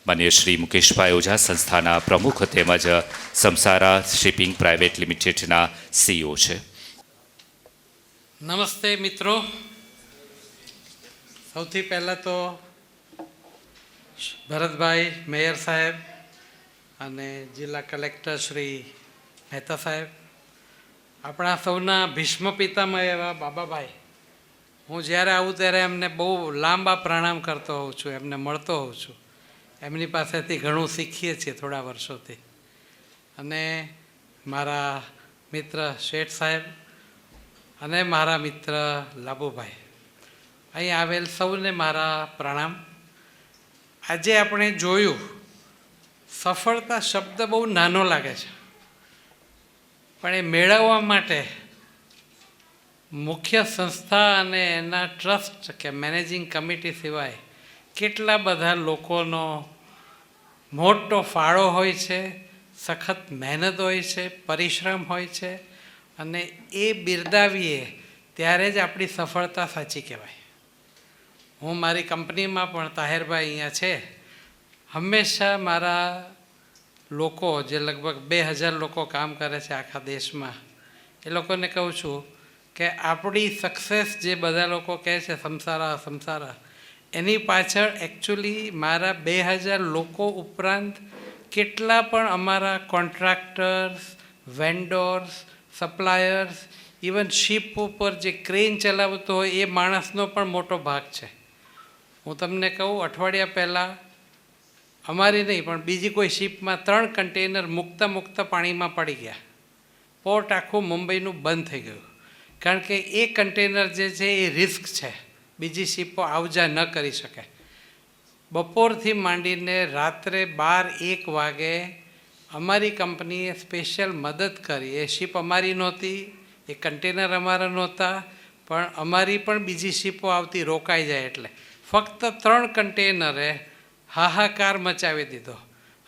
માનનીય શ્રી મુકેશભાઈ ઓઝા સંસ્થાના પ્રમુખ તેમજ સમસારા શિપિંગ પ્રાઇવેટ લિમિટેડના CEO છે. નમસ્તે મિત્રો. સૌથી પહેલાં તો ભરતભાઈ મેયર સાહેબ અને જિલ્લા કલેક્ટર શ્રી મહેતા સાહેબ, આપણા સૌના ભીષ્મ પિતામહ એવા બાબાભાઈ, હું જ્યારે આવું ત્યારે એમને બહુ લાંબા પ્રણામ કરતો હોઉં છું, એમને મળતો હોઉં છું. એમની પાસેથી ઘણું શીખીએ છીએ થોડા વર્ષોથી. અને મારા મિત્ર શેઠ સાહેબ અને મારા મિત્ર લાબુભાઈ, અહીં આવેલ સૌને મારા પ્રણામ. આજે આપણે જોયું, સફળતા શબ્દ બહુ નાનો લાગે છે, પણ એ મેળવવા માટે મુખ્ય સંસ્થા અને એના ટ્રસ્ટ કે મેનેજિંગ કમિટી સિવાય કેટલા બધા લોકોનો મોટો ફાળો હોય છે, સખત મહેનત હોય છે, પરિશ્રમ હોય છે. અને એ બિરદાવીએ ત્યારે જ આપણી સફળતા સાચી કહેવાય. હું મારી કંપનીમાં પણ, તાહેરભાઈ અહીંયા છે, હંમેશા મારા લોકો જે લગભગ 2000 લોકો કામ કરે છે આખા દેશમાં, એ લોકોને કહું છું કે આપણી સક્સેસ જે બધા લોકો કહે છે સમસારા સમસારા, એની પાછળ એકચ્યુઅલી મારા 2000 લોકો ઉપરાંત કેટલા પણ અમારા કોન્ટ્રાક્ટર્સ, વેન્ડોર્સ, સપ્લાયર્સ, ઇવન શિપ ઉપર જે ક્રેન ચલાવતો હોય એ માણસનો પણ મોટો ભાગ છે. હું તમને કહું, અઠવાડિયા પહેલાં અમારી નહીં પણ બીજી કોઈ શિપમાં 3 કન્ટેનર મુકતા પાણીમાં પડી ગયા. પોર્ટ આખું મુંબઈનું બંધ થઈ ગયું, કારણ કે એ કન્ટેનર જે છે એ રિસ્ક છે, બીજી શિપો આવજા ન કરી શકે. બપોરથી માંડીને રાત્રે 12-1 વાગે અમારી કંપનીએ સ્પેશિયલ મદદ કરી. એ શિપ અમારી નહોતી, એ કન્ટેનર અમારા નહોતા, પણ અમારી પણ બીજી શિપો આવતી રોકાઈ જાય એટલે ફક્ત 3 કન્ટેનરે હાહાકાર મચાવી દીધો.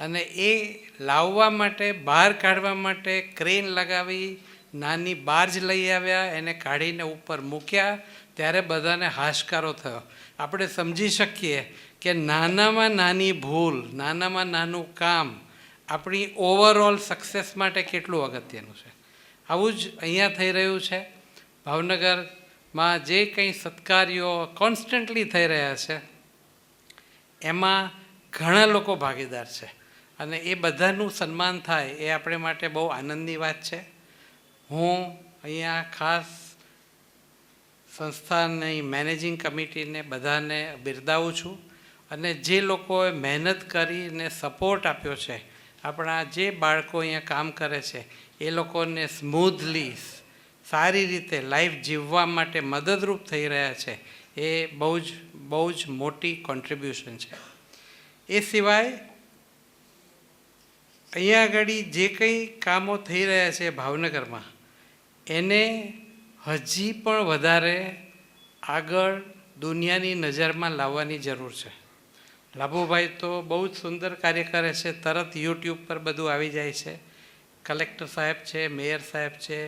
અને એ લાવવા માટે, બહાર કાઢવા માટે ક્રેન લગાવી, નાની બાર્જ લઈ આવ્યા, એને કાઢીને ઉપર મૂક્યા, ત્યારે બધાને હાશકારો થયો. આપણે સમજી શકીએ કે નાનામાં નાની ભૂલ, નાનામાં નાનું કામ આપણી ઓવરઓલ સક્સેસ માટે કેટલું અગત્યનું છે. આવું જ અહીંયા થઈ રહ્યું છે. ભાવનગરમાં જે કંઈ સત્કાર્યો કોન્સ્ટન્ટલી થઈ રહ્યા છે, એમાં ઘણા લોકો ભાગીદાર છે. અને એ બધાનું સન્માન થાય એ આપણે માટે બહુ આનંદની વાત છે. હું અહીંયા ખાસ સંસ્થાની મેનેજિંગ કમિટીને બધાને બિરદાવું છું. અને જે લોકોએ મહેનત કરીને સપોર્ટ આપ્યો છે, આપણા જે બાળકો અહીંયા કામ કરે છે, એ લોકોને સ્મૂધલી, સારી રીતે લાઈફ જીવવા માટે મદદરૂપ થઈ રહ્યા છે, એ બહુ જ મોટી કોન્ટ્રીબ્યુશન છે. એ સિવાય અહીંયા આગળ જે કંઈ કામો થઈ રહ્યા છે ભાવનગરમાં, એને હજી પણ વધારે આગળ દુનિયાની નજરમાં લાવવાની જરૂર છે. લાભુભાઈ તો બહુ જ સુંદર કાર્ય કરે છે, તરત યુટ્યુબ પર બધું આવી જાય છે. કલેક્ટર સાહેબ છે, મેયર સાહેબ છે,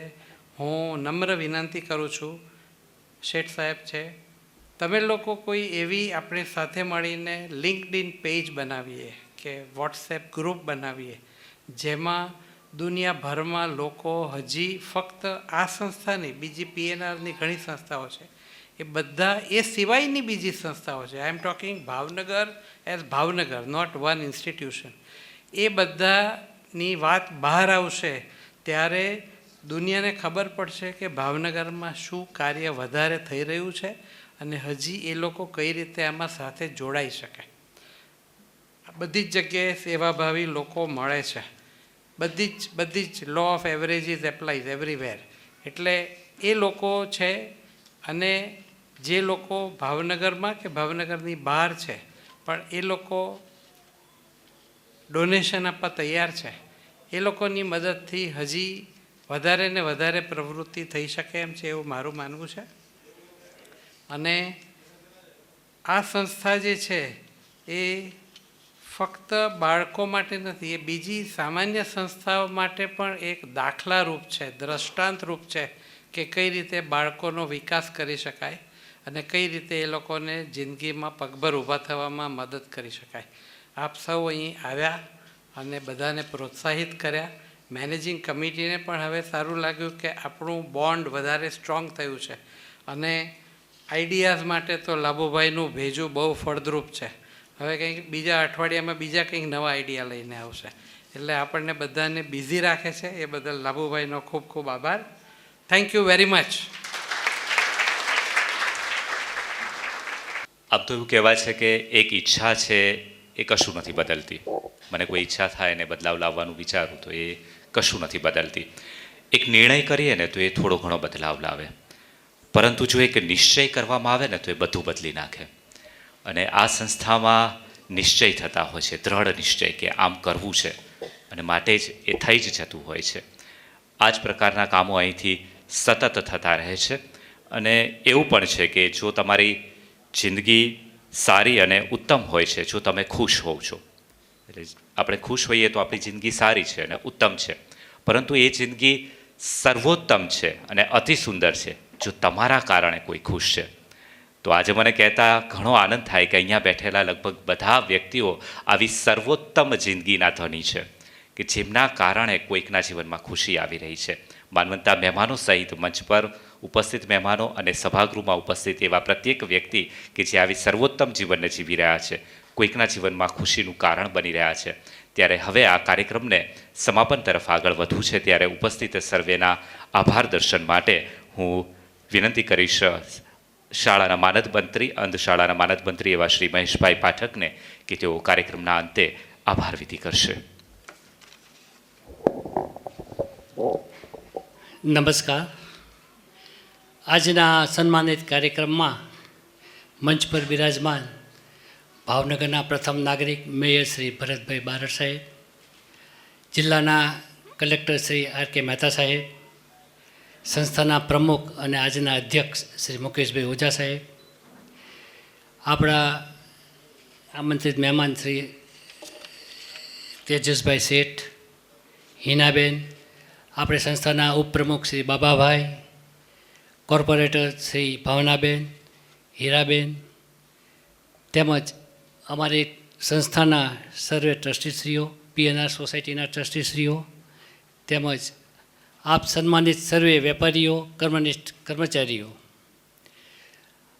હું નમ્ર વિનંતી કરું છું, શેઠ સાહેબ છે, તમે લોકો કોઈ એવી આપણે સાથે મળીને લિંક્ડઇન પેજ બનાવીએ કે વોટ્સએપ ગ્રુપ બનાવીએ, જેમાં દુનિયાભરમાં લોકો હજી ફક્ત આ સંસ્થાની, બીજી PNRની ઘણી સંસ્થાઓ છે, એ બધા એ સિવાયની બીજી સંસ્થાઓ છે. I am talking Bhavnagar as Bhavnagar, not one institution. એ બધાની વાત બહાર આવશે ત્યારે દુનિયાને ખબર પડશે કે ભાવનગરમાં શું કાર્ય વધારે થઈ રહ્યું છે અને હજી એ લોકો કઈ રીતે આમાં સાથે જોડાઈ શકે. બધી જ જગ્યાએ સેવાભાવી લોકો મળે છે. બધી જ law of averages applies everywhere. એટલે એ લોકો છે, અને જે લોકો ભાવનગરમાં કે ભાવનગરની બહાર છે પણ એ લોકો ડોનેશન આપવા તૈયાર છે, એ લોકોની મદદથી હજી વધારે ને વધારે પ્રવૃત્તિ થઈ શકે એમ છે, એવું મારું માનવું છે. અને આ સંસ્થા જે છે એ ફક્ત બાળકો માટે નથી, એ બીજી સામાન્ય સંસ્થાઓ માટે પણ એક દાખલારૂપ છે, દ્રષ્ટાંતરૂપ છે કે કઈ રીતે બાળકોનો વિકાસ કરી શકાય અને કઈ રીતે એ લોકોને જિંદગીમાં પગભર ઊભા થવામાં મદદ કરી શકાય. આપ સૌ અહીં આવ્યા અને બધાને પ્રોત્સાહિત કર્યા. મેનેજિંગ કમિટીને પણ હવે સારું લાગ્યું કે આપણું બોન્ડ વધારે સ્ટ્રોંગ થયું છે અને આઈડિયાઝ માટે તો લાભુભાઈનું ભેજું બહુ ફળદ્રુપ છે. હવે કંઈક બીજા અઠવાડિયામાં બીજા કંઈક નવા આઈડિયા લઈને આવશે, એટલે આપણને બધાને બિઝી રાખે છે. એ બદલ લાભુભાઈનો ખૂબ ખૂબ આભાર. Thank you very much. આમ તો એવું કહેવાય છે કે એક ઈચ્છા છે એ કશું નથી બદલતી. મને કોઈ ઈચ્છા થાય ને બદલાવ લાવવાનું વિચારું તો એ કશું નથી બદલતી. એક નિર્ણય કરીએ ને તો એ થોડો ઘણો બદલાવ લાવે, પરંતુ જો એક નિશ્ચય કરવામાં આવે ને તો એ બધું બદલી નાખે. અને આ સંસ્થામાં નિશ્ચય થતા હોય છે, દ્રઢ નિશ્ચય કે આમ કરવું છે અને માટે જ એ થઈ જ જતું હોય છે. આ જ પ્રકારના કામો અહીંથી સતત થતા રહે છે. અને એવું પણ છે કે જો તમારી જિંદગી સારી અને ઉત્તમ હોય છે, જો તમે ખુશ હોવ છો, એટલે આપણે ખુશ હોઈએ તો આપણી જિંદગી સારી છે અને ઉત્તમ છે, પરંતુ એ જિંદગી સર્વોત્તમ છે અને અતિ સુંદર છે જો તમારા કારણે કોઈ ખુશ છે. તો આજે મને કહેતા ઘણો આનંદ થાય કે અહીંયા બેઠેલા લગભગ બધા વ્યક્તિઓ આવી સર્વોત્તમ જિંદગીના ધણી છે કે જેમના કારણે કોઈકના જીવનમાં ખુશી આવી રહી છે. માનવંતા મહેમાનો સહિત મંચ પર ઉપસ્થિત મહેમાનો અને સભાગૃહમાં ઉપસ્થિત એવા પ્રત્યેક વ્યક્તિ કે જે આવી સર્વોત્તમ જીવનને જીવી રહ્યા છે, કોઈકના જીવનમાં ખુશીનું કારણ બની રહ્યા છે. ત્યારે હવે આ કાર્યક્રમને સમાપન તરફ આગળ વધવું છે, ત્યારે ઉપસ્થિત સર્વેના આભાર દર્શન માટે હું વિનંતી કરીશ શાળાના માનદ મંત્રી, અંધ શાળાના માનદ મંત્રી એવા શ્રી મહેશભાઈ પાઠકને કે તેઓ કાર્યક્રમના અંતે આભાર વિધિ કરશે. નમસ્કાર. આજના સન્માનિત કાર્યક્રમમાં મંચ પર બિરાજમાન ભાવનગરના પ્રથમ નાગરિક મેયર શ્રી ભરતભાઈ બારડ સાહેબ, જિલ્લાના કલેક્ટર શ્રી આર.કે. મહેતા સાહેબ, સંસ્થાના પ્રમુખ અને આજના અધ્યક્ષ શ્રી મુકેશભાઈ ઓઝા સાહેબ, આપણા આમંત્રિત મહેમાન શ્રી તેજસભાઈ શેઠ, હિનાબેન, આપણે સંસ્થાના ઉપપ્રમુખ શ્રી બાબાભાઈ, કોર્પોરેટર શ્રી ભાવનાબેન, હીરાબેન, તેમજ અમારી સંસ્થાના સર્વે ટ્રસ્ટીશ્રીઓ, પીએનઆર સોસાયટીના ટ્રસ્ટીશ્રીઓ, તેમજ આપ સન્માનિત સર્વે વેપારીઓ, કર્મનિષ્ઠ કર્મચારીઓ,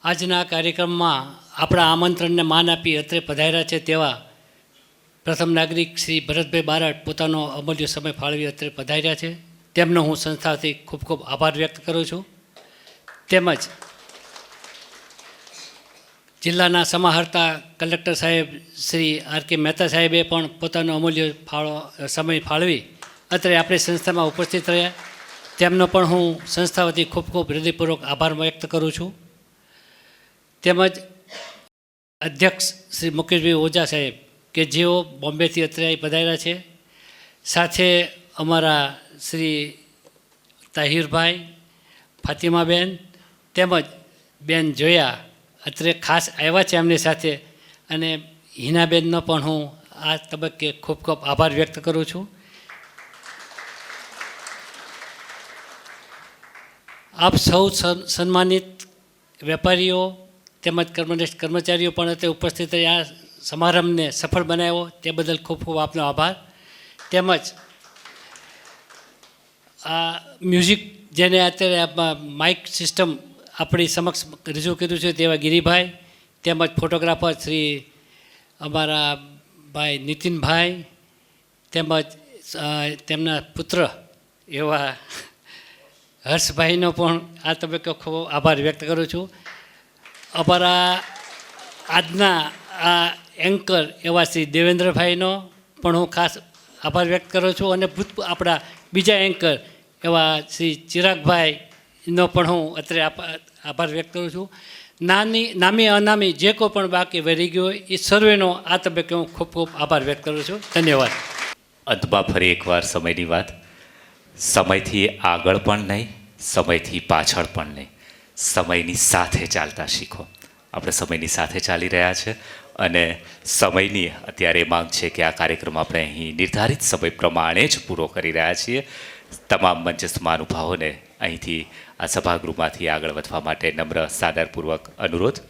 આજના કાર્યક્રમમાં આપણા આમંત્રણને માન આપી અત્રે પધાર્યા છે તેવા પ્રથમ નાગરિક શ્રી ભરતભાઈ બારડ પોતાનો અમૂલ્ય સમય ફાળવી અત્રે પધાર્યા છે, તેમનો હું સંસ્થાથી ખૂબ ખૂબ આભાર વ્યક્ત કરું છું. તેમજ જિલ્લાના સમાહર્તા કલેક્ટર સાહેબ શ્રી આર.કે. મહેતા સાહેબે પણ પોતાનો અમૂલ્ય સમય ફાળવી અત્રે આપણી સંસ્થામાં ઉપસ્થિત રહ્યા, તેમનો પણ હું સંસ્થા વતી ખૂબ ખૂબ હૃદયપૂર્વક આભાર વ્યક્ત કરું છું. તેમજ અધ્યક્ષ શ્રી મુકેશભાઈ ઓઝા સાહેબ કે જેઓ બોમ્બેથી અત્રે પધાર્યા છે, સાથે અમારા શ્રી તાહિરભાઈ, ફાતિમાબેન તેમજ બેન જોયા અત્રે ખાસ આવ્યા છે એમની સાથે, અને હિનાબેનનો પણ હું આ તબક્કે ખૂબ ખૂબ આભાર વ્યક્ત કરું છું. આપ સૌ સન્માનિત વેપારીઓ તેમજ કર્મનિષ્ઠ કર્મચારીઓ પણ અત્યારે ઉપસ્થિત રહી આ સમારંભને સફળ બનાવ્યો તે બદલ ખૂબ ખૂબ આપનો આભાર. તેમજ આ મ્યુઝિક જેને અત્યારે માઇક સિસ્ટમ આપણી સમક્ષ રજૂ કર્યું છે તેવા ગિરિભાઈ, તેમજ ફોટોગ્રાફર શ્રી અમારા ભાઈ નીતિનભાઈ, તેમજ તેમના પુત્ર એવા હર્ષભાઈનો પણ આ તબક્કે ખૂબ આભાર વ્યક્ત કરું છું. અમારા આજના આ એન્કર એવા શ્રી દેવેન્દ્રભાઈનો પણ હું ખાસ આભાર વ્યક્ત કરું છું, અને આપણા બીજા એન્કર એવા શ્રી ચિરાગભાઈનો પણ હું અત્યારે આભાર વ્યક્ત કરું છું. નામી અનામી જે કોઈ પણ બાકી વરી ગયો એ સર્વેનો આ તબક્કે હું ખૂબ ખૂબ આભાર વ્યક્ત કરું છું. ધન્યવાદ. અંતમાં ફરી એકવાર સમયની વાત, સમયથી આગળ પણ નહીં, સમયથી પાછળ પણ નહીં, સમયની સાથે ચાલતા શીખો. આપણે સમયની સાથે ચાલી રહ્યા છે અને સમયની અત્યારે માંગ છે કે આ કાર્યક્રમ આપણે અહીં નિર્ધારિત સમય પ્રમાણે જ પૂરો કરી રહ્યા છીએ. તમામ મંચસ્થ મહાનુભાવોને અહીંથી આ સભાગૃહમાંથી આગળ વધવા માટે નમ્ર સાદરપૂર્વક અનુરોધ.